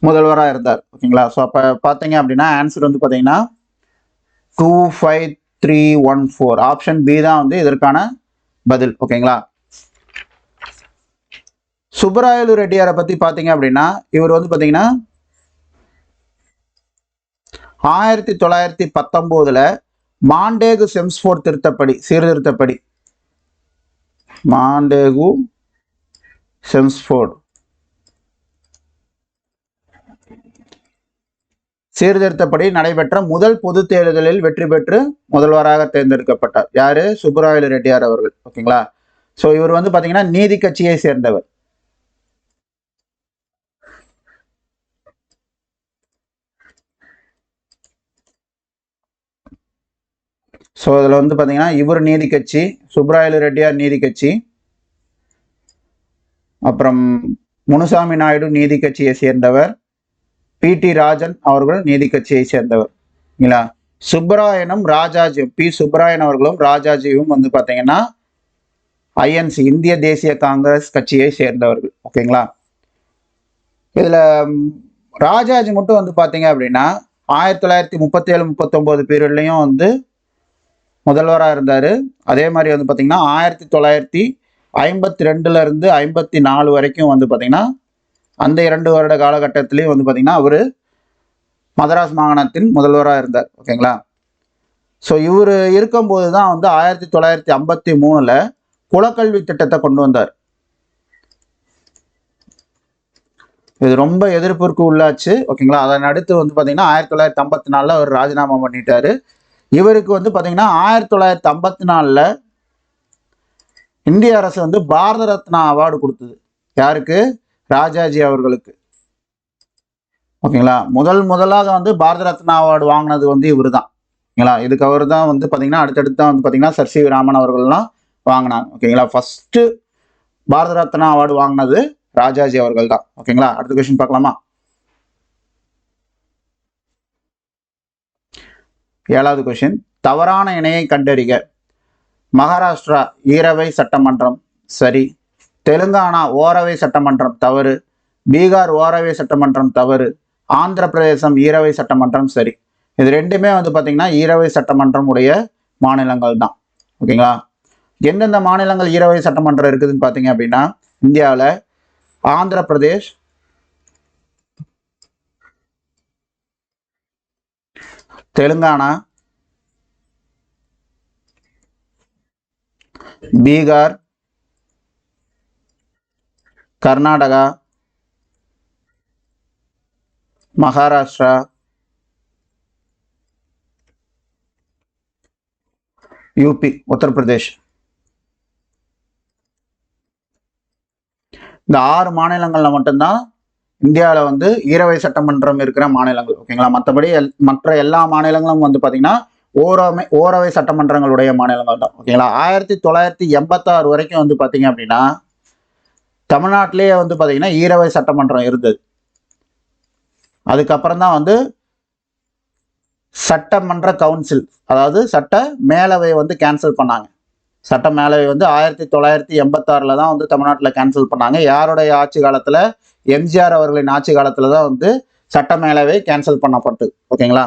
முதல்வராக இருந்தார். ஓகேங்களா? ஸோ அப்போ பார்த்தீங்க அப்படின்னா ஆன்சர் வந்து பார்த்தீங்கன்னா 25314, ஆப்ஷன் பி தான் வந்து இதற்கான பதில். ஓகேங்களா? சுப்பராயலு ரெட்டியாரை பற்றி பார்த்தீங்க அப்படின்னா இவர் வந்து பார்த்தீங்கன்னா 1919 மாண்டேகு செம்ஸ்ஃபோர்ட் திருத்தப்படி, சீர்திருத்தப்படி, மாண்டேகு செம்ஸ்ஃபோர்ட் சீர்திருத்தப்படி நடைபெற்ற முதல் பொது தேர்தலில் வெற்றி பெற்று முதல்வராக தேர்ந்தெடுக்கப்பட்டார். யாரு? சுப்பராயலு ரெட்டியார் அவர்கள். ஓகேங்களா. ஸோ இவர் வந்து பாத்தீங்கன்னா நீதி கட்சியை சேர்ந்தவர். ஸோ இதில் வந்து பார்த்தீங்கன்னா இவர் நீதி கட்சி, சுப்பராயலு ரெட்டியார் நீதி கட்சி, அப்புறம் முனுசாமி நாயுடு நீதி கட்சியை சேர்ந்தவர், பி.டி. ராஜன் அவர்கள் நீதி கட்சியை சேர்ந்தவர். இல்லைங்களா. சுப்பராயனும் ராஜாஜியும், பி. சுப்பராயன் அவர்களும் ராஜாஜியும் வந்து பார்த்தீங்கன்னா ஐஎன்சி, இந்திய தேசிய காங்கிரஸ் கட்சியை சேர்ந்தவர்கள். ஓகேங்களா. இதில் ராஜாஜி மட்டும் வந்து பார்த்தீங்க அப்படின்னா 1937-39 பீரியட்லையும் வந்து முதல்வராக இருந்தார். அதே மாதிரி வந்து பார்த்தீங்கன்னா 1952 54 வரைக்கும் வந்து பார்த்தீங்கன்னா அந்த 2 வருட காலகட்டத்திலையும் வந்து பார்த்தீங்கன்னா அவர் மதராஸ் மாகாணத்தின் முதல்வராக இருந்தார். ஓகேங்களா. ஸோ இவர் இருக்கும்போது தான் வந்து 1953 குலக்கல்வி திட்டத்தை கொண்டு வந்தார். இது ரொம்ப எதிர்ப்பிற்கு உள்ளாச்சு. ஓகேங்களா. அதன் அடுத்து வந்து பார்த்தீங்கன்னா 1954 அவர் ராஜினாமா பண்ணிட்டாரு. இவருக்கு வந்து பார்த்தீங்கன்னா 1954 இந்திய அரசு வந்து பாரத ரத்னா அவார்டு கொடுத்தது. யாருக்கு? ராஜாஜி அவர்களுக்கு. ஓகேங்களா. முதலாக வந்து பாரத ரத்னா அவார்டு வாங்கினது வந்து இவர் தான். ஓகேங்களா. இதுக்கு அவர் தான் வந்து பார்த்தீங்கன்னா அடுத்தடுத்து தான் வந்து பார்த்தீங்கன்னா சர் சி வி ராமன் அவர்கள்லாம் வாங்கினாங்க. ஓகேங்களா. ஃபர்ஸ்ட் பாரத ரத்னா அவார்டு வாங்கினது ராஜாஜி அவர்கள் தான். ஓகேங்களா. அடுத்த கொஸ்டின் பார்க்கலாமா? 7வது கொஸ்டின், தவறான இணையை கண்டறிக. மகாராஷ்டிரா ஈரவை சட்டமன்றம் சரி, தெலுங்கானா ஓரவை சட்டமன்றம் தவறு, பீகார் ஓரவை சட்டமன்றம் தவறு, ஆந்திர பிரதேசம் ஈரவை சட்டமன்றம் சரி. இது ரெண்டுமே வந்து பார்த்தீங்கன்னா ஈரவை சட்டமன்றம் உடைய மாநிலங்கள் தான். ஓகேங்களா. எந்தெந்த மாநிலங்கள் ஈரவை சட்டமன்றம் இருக்குதுன்னு பார்த்தீங்க அப்படின்னா இந்தியாவில் ஆந்திர பிரதேஷ், தெலுங்கானா, பீகார், கர்நாடகா, மகாராஷ்டிரா, யூபி, உத்தரப்பிரதேஷ். இந்த 6 மாநிலங்கள்ல மட்டும்தான் இந்தியாவில் வந்து ஈரவை சட்டமன்றம் இருக்கிற மாநிலங்கள். ஓகேங்களா. மற்றபடி மற்ற எல்லா மாநிலங்களும் வந்து பார்த்தீங்கன்னா ஓரவை சட்டமன்றங்களுடைய மாநிலங்கள் தான். ஓகேங்களா. 1986 வரைக்கும் வந்து பார்த்தீங்க அப்படின்னா தமிழ்நாட்டிலேயே வந்து பார்த்தீங்கன்னா ஈரவை சட்டமன்றம் இருந்தது. அதுக்கப்புறம் தான் வந்து சட்டமன்ற கவுன்சில், அதாவது சட்ட மேலவை வந்து கேன்சல் பண்ணாங்க. சட்ட மேலவை வந்து 1986 தான் வந்து தமிழ்நாட்டில் கேன்சல் பண்ணாங்க. யாருடைய ஆட்சி காலத்தில்? எம்ஜிஆர் அவர்களின் ஆட்சி காலத்தில் தான் வந்து சட்ட மேலவை கேன்சல் பண்ணப்பட்டது. ஓகேங்களா.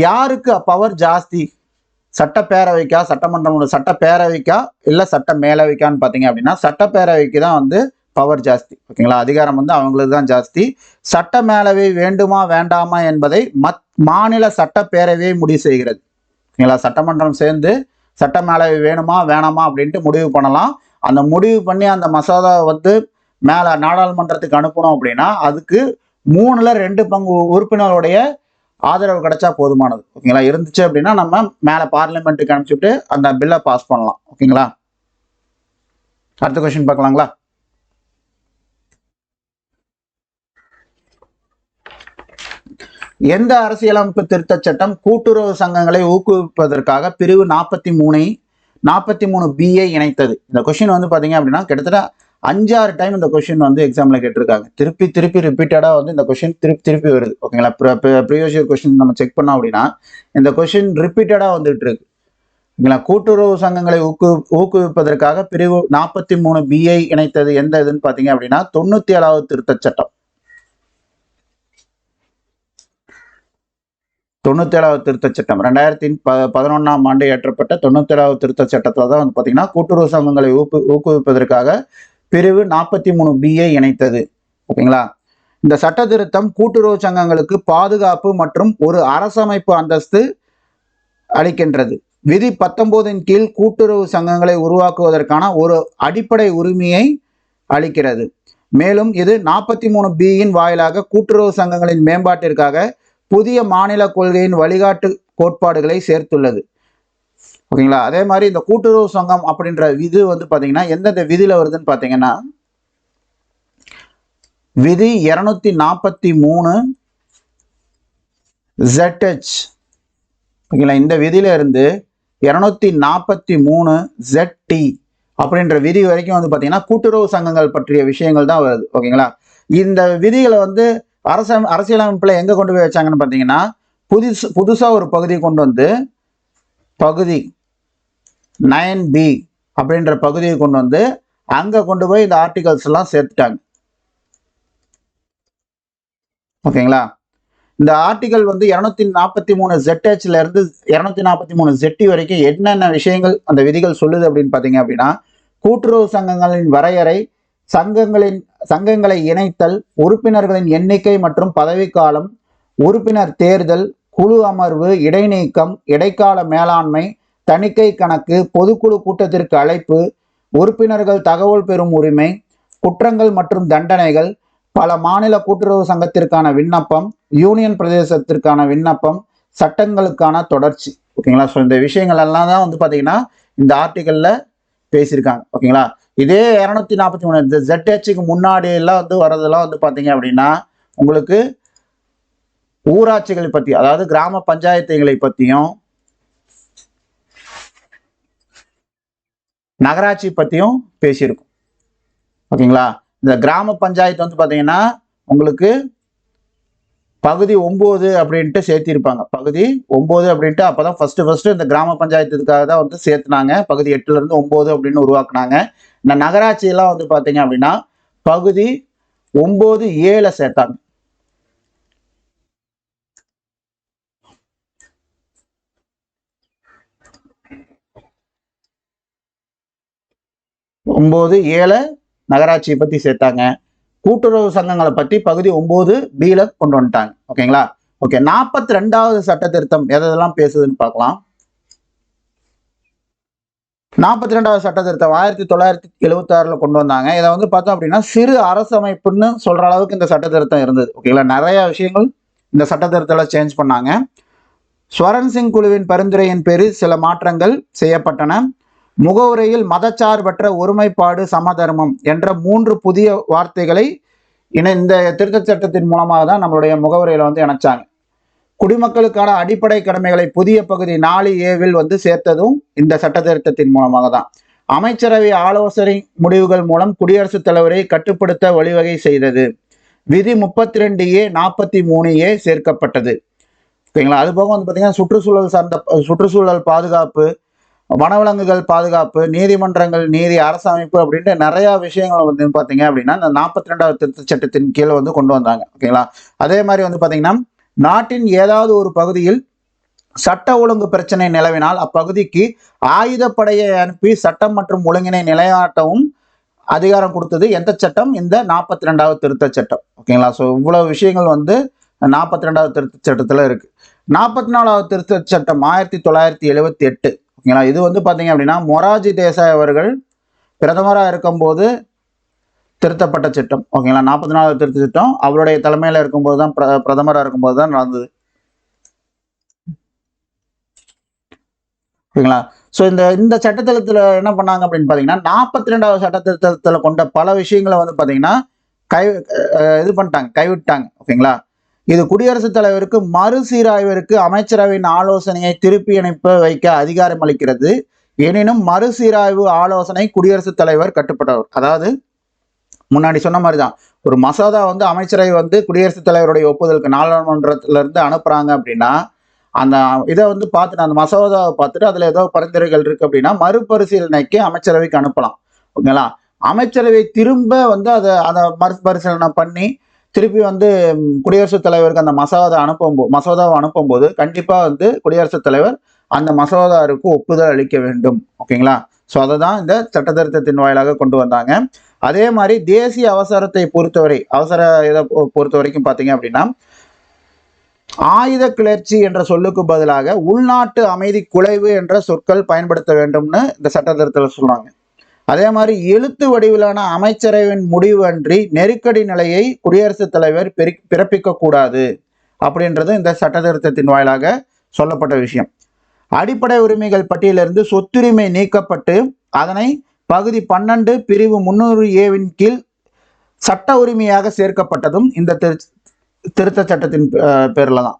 யாருக்கு பவர் ஜாஸ்தி? சட்டப்பேரவைக்கா, சட்டமன்றம் சட்டப்பேரவைக்கா இல்லை சட்ட மேலவைக்கான்னு பார்த்தீங்க அப்படின்னா சட்டப்பேரவைக்கு தான் வந்து பவர் ஜாஸ்தி. ஓகேங்களா. அதிகாரம் வந்து அவங்களுக்கு தான் ஜாஸ்தி. சட்ட மேலவை வேண்டுமா வேண்டாமா என்பதை மாநில சட்டப்பேரவையை முடிவு செய்கிறது. ஓகேங்களா. சட்டமன்றம் சேர்ந்து சட்ட மேலவை வேணுமா வேணாமா அப்படின்ட்டு முடிவு பண்ணலாம். அந்த முடிவு பண்ணி அந்த மசோதா வந்து மேலே நாடாளுமன்றத்துக்கு அனுப்பணும் அப்படின்னா அதுக்கு 3ல் 2 பங்கு உறுப்பினருடைய ஆதரவு கிடைச்சா போதுமானது. ஓகேங்களா. இருந்துச்சு அப்படின்னா நம்ம மேலே பார்லிமெண்ட்டுக்கு அனுப்பிச்சுட்டு அந்த பில்லை பாஸ் பண்ணலாம். ஓகேங்களா. அடுத்த கொஸ்டின் பார்க்கலாங்களா? எந்த அரசியலமைப்பு திருத்த சட்டம் கூட்டுறவு சங்கங்களை ஊக்குவிப்பதற்காக பிரிவு 43B இணைத்தது? இந்த கொஸ்டின் வந்து பாத்தீங்க அப்படின்னா கிட்டத்தட்ட 5-6 டைம் இந்த கொஸ்டின் வந்து எக்ஸாம்ல கேட்டிருக்காங்க. திருப்பி ரிப்பீட்டடா வந்து இந்த கொஸ்டின் திருப்பி வருது. ஓகேங்களா. ப்ரீவியஸ் இயர் கொஸ்டின் நம்ம செக் பண்ணோம் அப்படின்னா இந்த கொஸ்டின் ரிப்பீட்டடா வந்துட்டு இருக்கு. ஓகேங்களா. கூட்டுறவு சங்கங்களை ஊக்குவிப்பதற்காக பிரிவு 43B இணைத்தது எந்த இதுன்னு பாத்தீங்க அப்படின்னா 97வது திருத்த சட்டம். 97வது திருத்த சட்டம் 2011ஆம் ஆண்டு இயற்றப்பட்ட 97வது திருத்த சட்டத்தில் தான் வந்து பார்த்தீங்கன்னா கூட்டுறவு சங்கங்களை ஊக்குவிப்பதற்காக பிரிவு 43B இணைத்தது. ஓகேங்களா. இந்த சட்ட திருத்தம் கூட்டுறவு சங்கங்களுக்கு பாதுகாப்பு மற்றும் ஒரு அரசமைப்பு அந்தஸ்து அளிக்கின்றது. விதி 19 கீழ் கூட்டுறவு சங்கங்களை உருவாக்குவதற்கான ஒரு அடிப்படை உரிமையை அளிக்கிறது. மேலும் இது 43B வாயிலாக கூட்டுறவு சங்கங்களின் மேம்பாட்டிற்காக புதிய மாநில கொள்கையின் வழிகாட்டு கோட்பாடுகளை சேர்த்துள்ளது. ஓகேங்களா. அதே மாதிரி இந்த கூட்டுறவு சங்கம் அப்படின்ற விதி வந்து பாத்தீங்கன்னா எந்தெந்த விதியில வருதுன்னு பாத்தீங்கன்னா விதி 243 ZH. ஓகேங்களா. இந்த விதியில இருந்து 243 ZT அப்படின்ற விதி வரைக்கும் வந்து பாத்தீங்கன்னா கூட்டுறவு சங்கங்கள் பற்றிய விஷயங்கள் தான் வருது. ஓகேங்களா. இந்த விதிகளை வந்து அரசியலமைப்புல எங்க கொண்டு போய் வச்சாங்கன்னு பாத்தீங்கன்னா புதுசா ஒரு பகுதி கொண்டு வந்து பகுதி 9B அப்படின்ற பகுதியை கொண்டு வந்து அங்க கொண்டு போய் இந்த ஆர்டிகல்ஸ் எல்லாம் சேர்த்துட்டாங்க. ஓகேங்களா. இந்த ஆர்டிகல் வந்து 243 ZHல இருந்து 243 ZT வரைக்கும் என்னென்ன விஷயங்கள் அந்த விதிகள் சொல்லுது அப்படின்னு பாத்தீங்க அப்படின்னா கூட்டுறவு சங்கங்களின் வரையறை, சங்கங்களை இணைத்தல், உறுப்பினர்களின் எண்ணிக்கை மற்றும் பதவிக்காலம், உறுப்பினர் தேர்தல், குழு அமர்வு, இடைநீக்கம், இடைக்கால மேலாண்மை, தணிக்கை கணக்கு, பொதுக்குழு கூட்டத்திற்கு அழைப்பு, உறுப்பினர்கள் தகவல் பெறும் உரிமை, குற்றங்கள் மற்றும் தண்டனைகள், பல மாநில கூட்டுறவு சங்கத்திற்கான விண்ணப்பம், யூனியன் பிரதேசத்திற்கான விண்ணப்பம், சட்டங்களுக்கான தொடர்ச்சி. ஓகேங்களா. ஸோ இந்த விஷயங்கள் எல்லாம் தான் வந்து பார்த்தீங்கன்னா இந்த ஆர்டிகல்ல பேசியிருக்காங்க. ஓகேங்களா. இதே 243 இந்த ZHக்கு முன்னாடி எல்லாம் வந்து வரதெல்லாம் வந்து பார்த்தீங்க அப்படின்னா உங்களுக்கு ஊராட்சிகளை பற்றி, அதாவது கிராம பஞ்சாயத்துகளை பற்றியும் நகராட்சி பற்றியும் பேசியிருக்கும். ஓகேங்களா. இந்த கிராம பஞ்சாயத்து வந்து பார்த்தீங்கன்னா உங்களுக்கு பகுதி 9 அப்படின்ட்டு சேர்த்திருப்பாங்க. பகுதி 9 அப்படின்ட்டு அப்பதான் ஃபர்ஸ்ட் இந்த கிராம பஞ்சாயத்துக்காக தான் வந்து சேர்த்துனாங்க. பகுதி 8ல இருந்து 9 அப்படின்னு உருவாக்குனாங்க. இந்த நகராட்சி எல்லாம் வந்து பாத்தீங்க அப்படின்னா பகுதி 9A சேர்த்தாங்க. ஒன்பது ஏழ நகராட்சியை பத்தி சேர்த்தாங்க. கூட்டுறவு சங்கங்களை பற்றி பகுதி 9Bல கொண்டு வந்துட்டாங்க. ஓகேங்களா. ஓகே. 42வது சட்ட திருத்தம் எதெல்லாம் பேசுதுன்னு பார்க்கலாம். 42வது சட்ட திருத்தம் 1976ல கொண்டு வந்தாங்க. இதை வந்து பார்த்தோம் அப்படின்னா சிறு அரசமைப்புன்னு சொல்ற அளவுக்கு இந்த சட்ட திருத்தம் இருந்தது. ஓகேங்களா. நிறைய விஷயங்கள் இந்த சட்ட திருத்தத்துல சேஞ்ச் பண்ணாங்க. ஸ்வரன் சிங் குழுவின் பரிந்துரையின் பேரில் சில மாற்றங்கள் செய்யப்பட்டன. முகவுரையில் மதச்சார்பற்ற ஒருமைப்பாடு, சமதர்மம் என்ற 3 புதிய வார்த்தைகளை இந்த திருத்த சட்டத்தின் மூலமாக தான் நம்மளுடைய முகவுரையில வந்து இணைச்சாங்க. குடிமக்களுக்கான அடிப்படை கடமைகளை புதிய பகுதி 4A வந்து சேர்த்ததும் இந்த சட்ட திருத்தத்தின் மூலமாக தான். அமைச்சரவை ஆலோசனை முடிவுகள் மூலம் குடியரசுத் தலைவரை கட்டுப்படுத்த வழிவகை செய்தது. விதி 32A 43A சேர்க்கப்பட்டது. ஓகேங்களா. அது போக வந்து பார்த்தீங்கன்னா சுற்றுச்சூழல் பாதுகாப்பு, வனவிலங்குகள் பாதுகாப்பு, நீதிமன்றங்கள், நீதி, அரசமைப்பு அப்படின்ட்டு நிறைய விஷயங்கள் வந்து பார்த்தீங்க அப்படின்னா இந்த 42வது திருத்த சட்டத்தின் கீழே வந்து கொண்டு வந்தாங்க. ஓகேங்களா. அதே மாதிரி வந்து பார்த்தீங்கன்னா நாட்டின் ஏதாவது ஒரு பகுதியில் சட்ட ஒழுங்கு பிரச்சனை நிலவினால் அப்பகுதிக்கு ஆயுதப்படையை அனுப்பி சட்டம் மற்றும் ஒழுங்கினை நிலைநாட்டவும் அதிகாரம் கொடுத்தது எந்த சட்டம்? இந்த 42வது திருத்த சட்டம். ஓகேங்களா. ஸோ இவ்வளவு விஷயங்கள் வந்து 42வது திருத்த சட்டத்தில் இருக்கு. 44வது திருத்த சட்டம் 1978. ஓகேங்களா. இது வந்து பார்த்தீங்க அப்படின்னா மொராஜி தேசாய் அவர்கள் பிரதமராக இருக்கும்போது திருத்தப்பட்ட சட்டம். ஓகேங்களா. 44வது திருத்த சட்டம் அவருடைய தலைமையில் இருக்கும்போது தான் பிரதமராக இருக்கும்போது தான் நடந்தது. ஓகேங்களா. ஸோ இந்த சட்டத்திட்டத்தில் என்ன பண்ணாங்க அப்படின்னு பார்த்தீங்கன்னா 42வது சட்ட திருத்தத்தில் கொண்ட பல விஷயங்களை வந்து பார்த்தீங்கன்னா கைவிட்டாங்க. ஓகேங்களா. இது குடியரசுத் தலைவருக்கு மறுசீராய்விற்கு அமைச்சரவையின் ஆலோசனையை திருப்பி அனுப்ப வைக்க அதிகாரம் அளிக்கிறது. எனினும் மறுசீராய்வு ஆலோசனை குடியரசுத் தலைவர் கட்டுப்பட்டவர். அதாவது முன்னாடி சொன்ன மாதிரி தான் ஒரு மசோதா வந்து அமைச்சரவை வந்து குடியரசுத் தலைவருடைய ஒப்புதலுக்கு நாடாளுமன்றத்துல இருந்து அனுப்புறாங்க அப்படின்னா அந்த இதை வந்து பார்த்துட்டு அந்த மசோதாவை பார்த்துட்டு அதுல ஏதோ பரிந்துரைகள் இருக்கு அப்படின்னா மறுபரிசீலனைக்கு அமைச்சரவைக்கு அனுப்பலாம். ஓகேங்களா. அமைச்சரவை திரும்ப வந்து அதை மறுபரிசீலனை பண்ணி திருப்பி வந்து குடியரசுத் தலைவருக்கு அந்த மசோதாவை அனுப்பும்போது கண்டிப்பா வந்து குடியரசுத் தலைவர் அந்த மசோதாவுக்கு ஒப்புதல் அளிக்க வேண்டும். ஓகேங்களா. ஸோ அதை தான் இந்த சட்ட திருத்தத்தின் வாயிலாக கொண்டு வந்தாங்க. அதே மாதிரி தேசிய அவசரத்தை இதை பொறுத்த வரைக்கும் பார்த்தீங்க அப்படின்னா ஆயுத கிளர்ச்சி என்ற சொல்லுக்கு பதிலாக உள்நாட்டு அமைதி குலைவு என்ற சொற்கள் பயன்படுத்த வேண்டும்னு இந்த சட்ட திருத்தத்தில் சொல்றாங்க. அதே மாதிரி எழுத்து வடிவிலான அமைச்சரவையின் முடிவு அன்றி நெருக்கடி நிலையை குடியரசுத் தலைவர் பிறப்பிக்க கூடாது அப்படின்றது இந்த சட்ட திருத்தத்தின் வாயிலாக சொல்லப்பட்ட விஷயம். அடிப்படை உரிமைகள் பட்டியலிருந்து சொத்துரிமை நீக்கப்பட்டு அதனை பகுதி 12 பிரிவு 300A கீழ் சட்ட உரிமையாக சேர்க்கப்பட்டதும் இந்த திருத்த சட்டத்தின் பேர்ல தான்.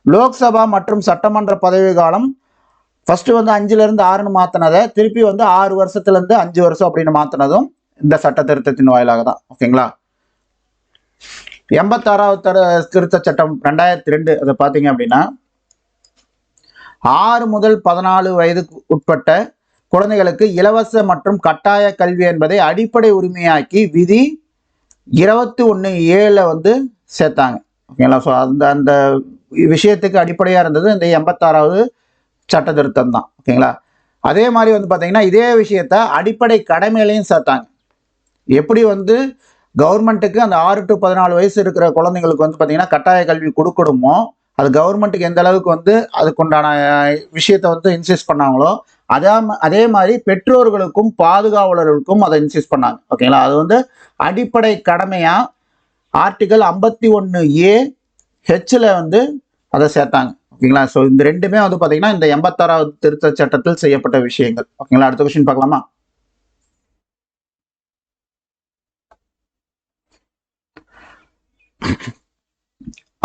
லோக்சபா மற்றும் சட்டமன்ற பதவி காலம் ஃபர்ஸ்ட் வந்து 5லிருந்து 6ன்னு மாத்தினதை திருப்பி வந்து 6 வருஷத்துலேருந்து 5 வருஷம் அப்படின்னு மாத்தினதும் இந்த சட்ட திருத்தத்தின் வாயிலாக தான். ஓகேங்களா. 86வது திருத்த சட்டம் 2002 அதை பார்த்தீங்க அப்படின்னா 6 முதல் 14 வயதுக்கு உட்பட்ட குழந்தைகளுக்கு இலவச மற்றும் கட்டாய கல்வி என்பதை அடிப்படை உரிமையாக்கி விதி 21(7) வந்து சேர்த்தாங்க. ஓகேங்களா. ஸோ அந்த விஷயத்துக்கு அடிப்படையாக இருந்தது இந்த 86வது சட்ட திருத்தம் தான். ஓகேங்களா. அதே மாதிரி வந்து பார்த்தீங்கன்னா இதே விஷயத்த அடிப்படை கடமையிலையும் சேர்த்தாங்க. எப்படி வந்து கவர்மெண்ட்டுக்கு அந்த 6 to 14 வயசு இருக்கிற குழந்தைங்களுக்கு வந்து பார்த்தீங்கன்னா கட்டாய கல்வி கொடுக்கணுமோ, அது கவர்மெண்ட்டுக்கு எந்த அளவுக்கு வந்து அதுக்குண்டான விஷயத்த வந்து இன்சிஸ்ட் பண்ணாங்களோ அதே மாதிரி பெற்றோர்களுக்கும் பாதுகாவலர்களுக்கும் அதை இன்சிஸ்ட் பண்ணாங்க. ஓகேங்களா. அது வந்து அடிப்படை கடமையா ஆர்டிகல் 51A(H) வந்து அதை சேர்த்தாங்க. ஓகேங்களா. ஸோ இந்த ரெண்டுமே வந்து பார்த்தீங்கன்னா இந்த 86வது திருத்த சட்டத்தில் செய்யப்பட்ட விஷயங்கள். ஓகேங்களா. அடுத்த கொஸ்டின் பார்க்கலாமா.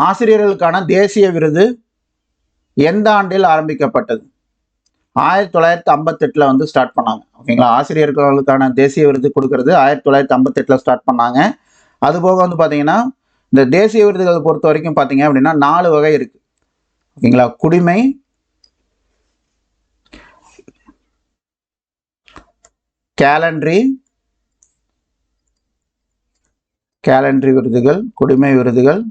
ஆசிரியர்களுக்கான தேசிய விருது எந்த ஆண்டில் ஆரம்பிக்கப்பட்டது? 1958 வந்து ஸ்டார்ட் பண்ணாங்க. ஓகேங்களா. ஆசிரியர்களுக்கான தேசிய விருது கொடுக்கறது 1958 ஸ்டார்ட் பண்ணாங்க. அதுபோக வந்து பார்த்தீங்கன்னா இந்த தேசிய விருதுகளை பொறுத்த வரைக்கும் பார்த்தீங்க அப்படின்னா 4 வகை இருக்கு. ஓகேங்களா. குடிமை, கேலண்டரி விருதுகள், குடிமை விருதுகள்,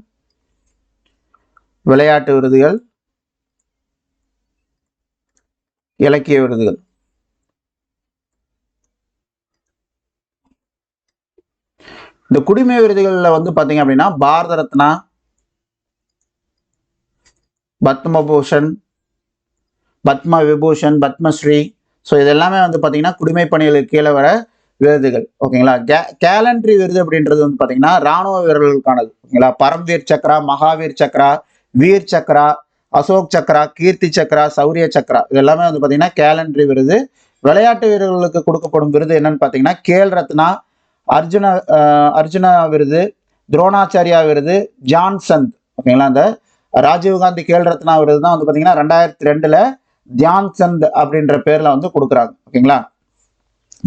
விளையாட்டு விருதுகள், இலக்கிய விருதுகள். இந்த குடிமை விருதுகளில் வந்து பார்த்தீங்க அப்படின்னா பாரத ரத்னா, பத்மபூஷன், பத்ம விபூஷன், பத்மஸ்ரீ, ஸோ இதெல்லாமே வந்து பார்த்தீங்கன்னா குடிமை பணிகளுக்கு கீழே வர விருதுகள். ஓகேங்களா. கேலண்டரி விருது அப்படின்றது வந்து பார்த்தீங்கன்னா ராணுவ வீரர்களுக்கானது. ஓகேங்களா. பரம்வீர் சக்ரா, மகாவீர் சக்ரா, வீர் சக்ரா, அசோக் சக்ரா, கீர்த்தி சக்ரா, சௌரிய சக்ரா, இது எல்லாமே வந்து பார்த்தீங்கன்னா கேலண்டரி விருது. விளையாட்டு வீரர்களுக்கு கொடுக்கப்படும் விருது என்னன்னு பார்த்தீங்கன்னா கேல் ரத்னா, அர்ஜுனா விருது, துரோணாச்சாரியா விருது, ஜான்சந்த். ஓகேங்களா. இந்த ராஜீவ்காந்தி கேல் ரத்னா விருது தான் வந்து பார்த்தீங்கன்னா 2002 தியான்சந்த் அப்படின்ற பேர்ல வந்து கொடுக்குறாங்க. ஓகேங்களா.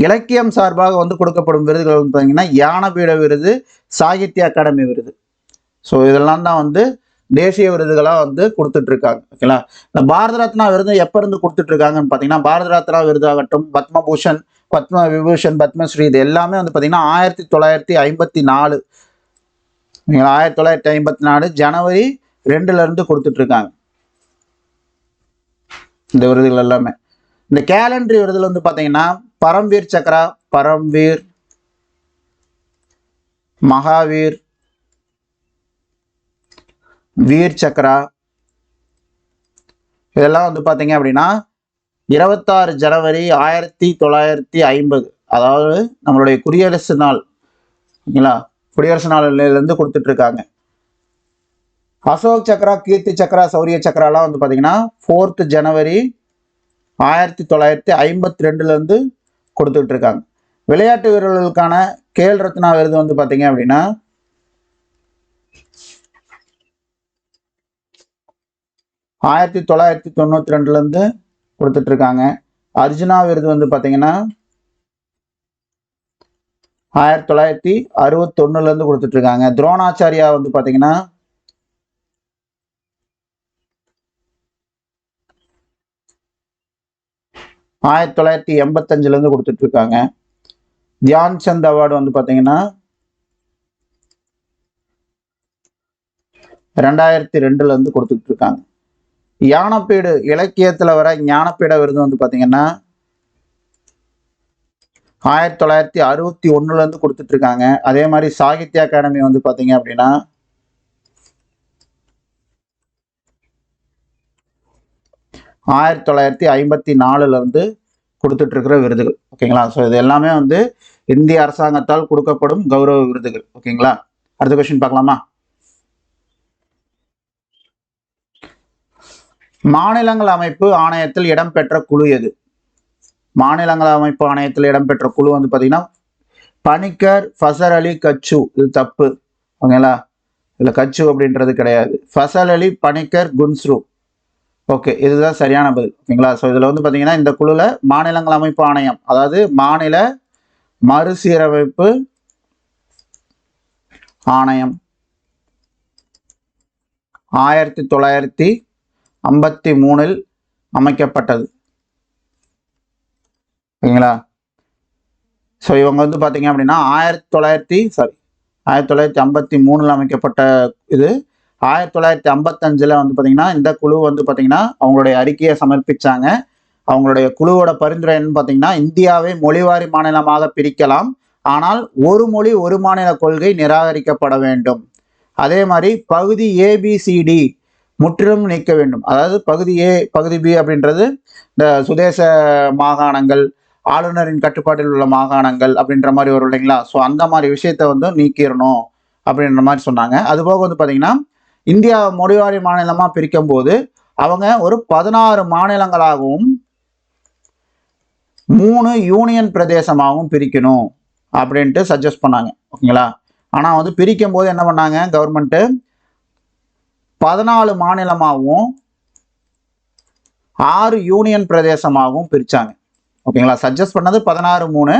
இலக்கியம் சார்பாக வந்து கொடுக்கப்படும் விருதுகள் வந்து பார்த்தீங்கன்னா ஞானபீட விருது, சாகித்ய அகாடமி விருது. ஸோ இதெல்லாம் தான் வந்து தேசிய விருதுகளாக வந்து கொடுத்துட்டு இருக்காங்க. ஓகேங்களா. இந்த பாரத ரத்னா விருது எப்போ இருந்து கொடுத்துட்டு இருக்காங்கன்னு பார்த்தீங்கன்னா பாரத ரத்னா விருதாகட்டும், பத்மபூஷன், பத்ம விபூஷன், பத்மஸ்ரீ, இது எல்லாமே வந்து பார்த்தீங்கன்னா 1954 ஜனவரி 2 இருந்து கொடுத்துட்டு இருக்காங்க இந்த விருதுகள் எல்லாமே. இந்த கேலண்டரி விருதுல வந்து பார்த்தீங்கன்னா பரம்வீர் சக்ரா, பரம்வீர், மகாவீர், வீர் சக்ரா, இதெல்லாம் வந்து பார்த்தீங்க அப்படின்னா 26 ஜனவரி 1950, அதாவது நம்மளுடைய குடியரசு நாள். ஓகேங்களா. குடியரசு நாளிலிருந்து கொடுத்துட்டு இருக்காங்க. அசோக் சக்ரா, கீர்த்தி சக்ரா, சௌரிய சக்ராலாம் வந்து பார்த்தீங்கன்னா 4th ஜனவரி 1952 இருந்து கொடுத்துட்டு இருக்காங்க. விளையாட்டு வீரர்களுக்கான கேல் ரத்னா விருது வந்து பார்த்தீங்க அப்படின்னா 1992 இருந்து கொடுத்துட்டு இருக்காங்க. அர்ஜுனா விருது வந்து பார்த்தீங்கன்னா 1961 இருந்து கொடுத்துட்டு இருக்காங்க. துரோணாச்சாரியா வந்து பார்த்தீங்கன்னா 1985 இருந்து கொடுத்துட்டு இருக்காங்க. தியான்சந்த் அவார்டு வந்து பார்த்தீங்கன்னா 2002 இருந்து கொடுத்துட்டு இருக்காங்க. ஞானப்பீடு, இலக்கியத்தில் வர ஞானப்பீட விருது வந்து பார்த்தீங்கன்னா 1961 இருந்து கொடுத்துட்டு இருக்காங்க. அதே மாதிரி சாகித்ய அகாடமி வந்து பார்த்தீங்க அப்படின்னா 1954 இருந்து கொடுத்துட்டு இருக்கிற விருதுகள். ஓகேங்களா? ஸோ இது எல்லாமே வந்து இந்திய அரசாங்கத்தால் கொடுக்கப்படும் கௌரவ விருதுகள். ஓகேங்களா? அடுத்த கொஸ்டின் பார்க்கலாமா? மாநிலங்கள் அமைப்பு ஆணையத்தில் இடம்பெற்ற குழு எது? மாநிலங்கள் அமைப்பு ஆணையத்தில் இடம்பெற்ற குழு வந்து பார்த்தீங்கன்னா பணிக்கர், ஃபசல் அலி, கச்சு. இது தப்பு. ஓகேங்களா? இதில் கச்சு அப்படின்றது கிடையாது. ஃபசல் அலி, பணிக்கர், குன்ஸ்ரு. ஓகே, இதுதான் சரியான பதில். ஓகேங்களா? ஸோ இதில் வந்து பார்த்தீங்கன்னா இந்த குழுவில் மாநிலங்கள் அமைப்பு ஆணையம், அதாவது மாநில மறுசீரமைப்பு ஆணையம் 1953 அமைக்கப்பட்டது. ஓகேங்களா? ஸோ இவங்க வந்து பார்த்தீங்க அப்படின்னா 1953 அமைக்கப்பட்ட இது. 1955 வந்து பார்த்தீங்கன்னா இந்த குழு வந்து பார்த்தீங்கன்னா அவங்களுடைய அறிக்கையை சமர்ப்பிச்சாங்க. அவங்களுடைய குழுவோட பரிந்துரை என்னன்னு பார்த்தீங்கன்னா இந்தியாவை மொழிவாரி மாநிலமாக பிரிக்கலாம், ஆனால் ஒரு மொழி ஒரு மாநில கொள்கை நிராகரிக்கப்பட வேண்டும். அதே மாதிரி பகுதி ஏபிசிடி முற்றிலும் நீக்க வேண்டும். அதாவது பகுதி ஏ, பகுதி பி அப்படின்றது இந்த சுதேச மாகாணங்கள், ஆளுநரின் கட்டுப்பாட்டில் உள்ள மாகாணங்கள் அப்படின்ற மாதிரி வரும் இல்லைங்களா? ஸோ அந்த மாதிரி விஷயத்த வந்து நீக்கிடணும் அப்படின்ற மாதிரி சொன்னாங்க. அதுபோக வந்து பார்த்தீங்கன்னா இந்தியா மொழிவாரி மாநிலமாக பிரிக்கும் போது அவங்க ஒரு 16 மாநிலங்களாகவும் 3 யூனியன் பிரதேசமாகவும் பிரிக்கணும் அப்படின்ட்டு சஜஸ்ட் பண்ணாங்க. ஓகேங்களா? ஆனால் வந்து பிரிக்கும் போது என்ன பண்ணாங்க கவர்மெண்ட்டு 14 மாநிலமாகவும் 6 யூனியன் பிரதேசமாகவும் பிரித்தாங்க. ஓகேங்களா? சஜஸ்ட் பண்ணது 16-3.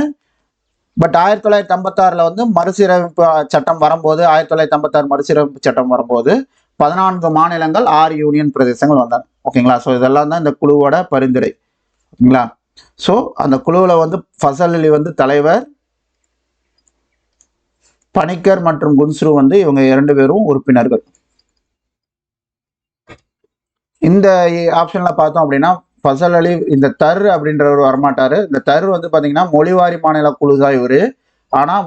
பட் 1956 வந்து மறுசீரமைப்பு சட்டம் வரும்போது 1956 மறுசீரமைப்பு சட்டம் வரும்போது 14 மாநிலங்கள் 6 யூனியன் பிரதேசங்கள் வந்தாங்க. ஓகேங்களா? ஸோ இதெல்லாம் தான் இந்த குழுவோட பரிந்துரை. ஓகேங்களா? ஸோ அந்த குழுவில் வந்து ஃபசல் அலி வந்து தலைவர், பணிக்கர் மற்றும் குன்ஸ்ரு வந்து இவங்க 2 பேரும் உறுப்பினர்கள். இந்த ஆப்ஷன்ல பார்த்தோம் அப்படின்னா ஃபசல் அலி இந்த தர் அப்படின்றவர் வரமாட்டாரு. இந்த தர் வந்து பார்த்தீங்கன்னா மொழிவாரி மாநில குழு தான் இவர். ஆனால்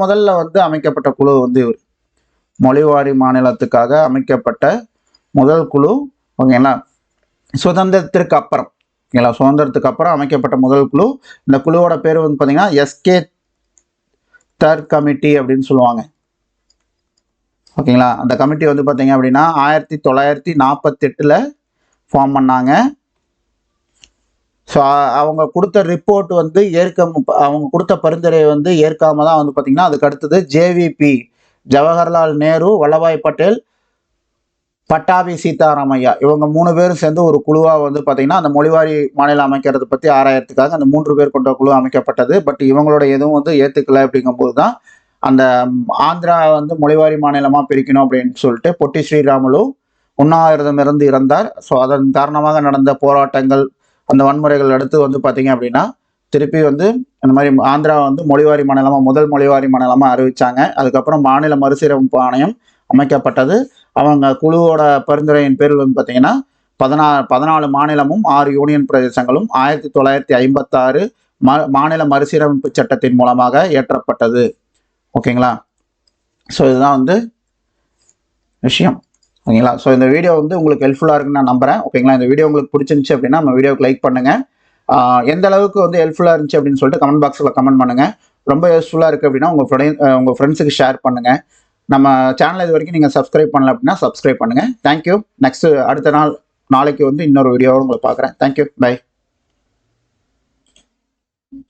முதல்ல வந்து அமைக்கப்பட்ட குழு வந்து இவர். மொழிவாரி மாநிலத்துக்காக அமைக்கப்பட்ட முதல் குழு. ஓகேங்களா? சுதந்திரத்திற்கு அப்புறம். ஓகேங்களா? சுதந்திரத்துக்கு அப்புறம் அமைக்கப்பட்ட முதல் குழு. இந்த குழுவோட பேர் வந்து பார்த்தீங்கன்னா எஸ்கே தர் கமிட்டி அப்படின்னு சொல்லுவாங்க. ஓகேங்களா? அந்த கமிட்டி வந்து பார்த்தீங்க அப்படின்னா 1948 ஃபார்ம் பண்ணாங்க. ஸோ அவங்க கொடுத்த ரிப்போர்ட் வந்து அவங்க கொடுத்த பரிந்துரையை வந்து ஏற்காம தான் வந்து பார்த்தீங்கன்னா அதுக்கு அடுத்தது ஜேவிபி, ஜவஹர்லால் நேரு, வல்லபாய் பட்டேல், பட்டாபி சீதாராமையா இவங்க 3 பேரும் சேர்ந்து ஒரு குழுவாக வந்து பார்த்தீங்கன்னா அந்த மொழிவாரி மாநிலம் அமைக்கிறத பற்றி ஆராயறதுக்காக அந்த 3 பேர் கொண்ட குழு அமைக்கப்பட்டது. பட் இவங்களோட எதுவும் வந்து ஏற்றுக்கல. அப்படிங்கும்போது தான் அந்த ஆந்திரா வந்து மொழிவாரி மாநிலமாக பிரிக்கணும் அப்படின்னு சொல்லிட்டு பொட்டி ஸ்ரீராமுலு உண்ணாவிரதம் இருந்து இறந்தார். ஸோ அதன் காரணமாக நடந்த போராட்டங்கள், அந்த வன்முறைகள் அடுத்து வந்து பார்த்தீங்க அப்படின்னா திருப்பி வந்து இந்த மாதிரி ஆந்திரா வந்து மொழிவாரி மாநிலமாக முதல் மொழிவாரி மாநிலமாக அறிவிச்சாங்க. அதுக்கப்புறம் மாநில மறுசீரமைப்பு ஆணையம் அமைக்கப்பட்டது. அவங்க குழுவோட பரிந்துரையின் பேரில் வந்து பார்த்தீங்கன்னா 14 மாநிலமும் 6 யூனியன் பிரதேசங்களும் 1956 மாநில மறுசீரமைப்பு சட்டத்தின் மூலமாக ஏற்றப்பட்டது. ஓகேங்களா? ஸோ இதுதான் வந்து விஷயம். ஓகேங்களா? ஸோ இந்த வீடியோ வந்து உங்களுக்கு ஹெல்ப்ஃபுல்லாக இருக்குன்னு நான் நம்புறேன். ஓகேங்களா? இந்த வீடியோ உங்களுக்கு பிடிச்சிருந்துச்சு அப்படின்னா நம்ம வீடியோக்கு லைக் பண்ணுங்க. எந்த அளவுக்கு வந்து ஹெல்ப்ஃபுல்லாக இருந்துச்சு அப்படின்னு சொல்லிட்டு கமெண்ட் பாக்ஸில் கமெண்ட் பண்ணுங்க. ரொம்ப யூஸ்ஃபுல்லாக இருக்குது அப்படின்னா உங்கள் ஃப்ரெண்ட்ஸுக்கு ஷேர் பண்ணுங்க. நம்ம சேனல் இது வரைக்கும் நீங்கள் சப்ஸ்கிரைப் பண்ணல அப்படின்னா சப்ஸ்கிரைப் பண்ணுங்க. தேங்க்யூ. நெக்ஸ்ட் அடுத்த நாளைக்கு வந்து இன்னொரு வீடியோவோட உங்களை பார்க்குறேன். தேங்க்யூ. பை.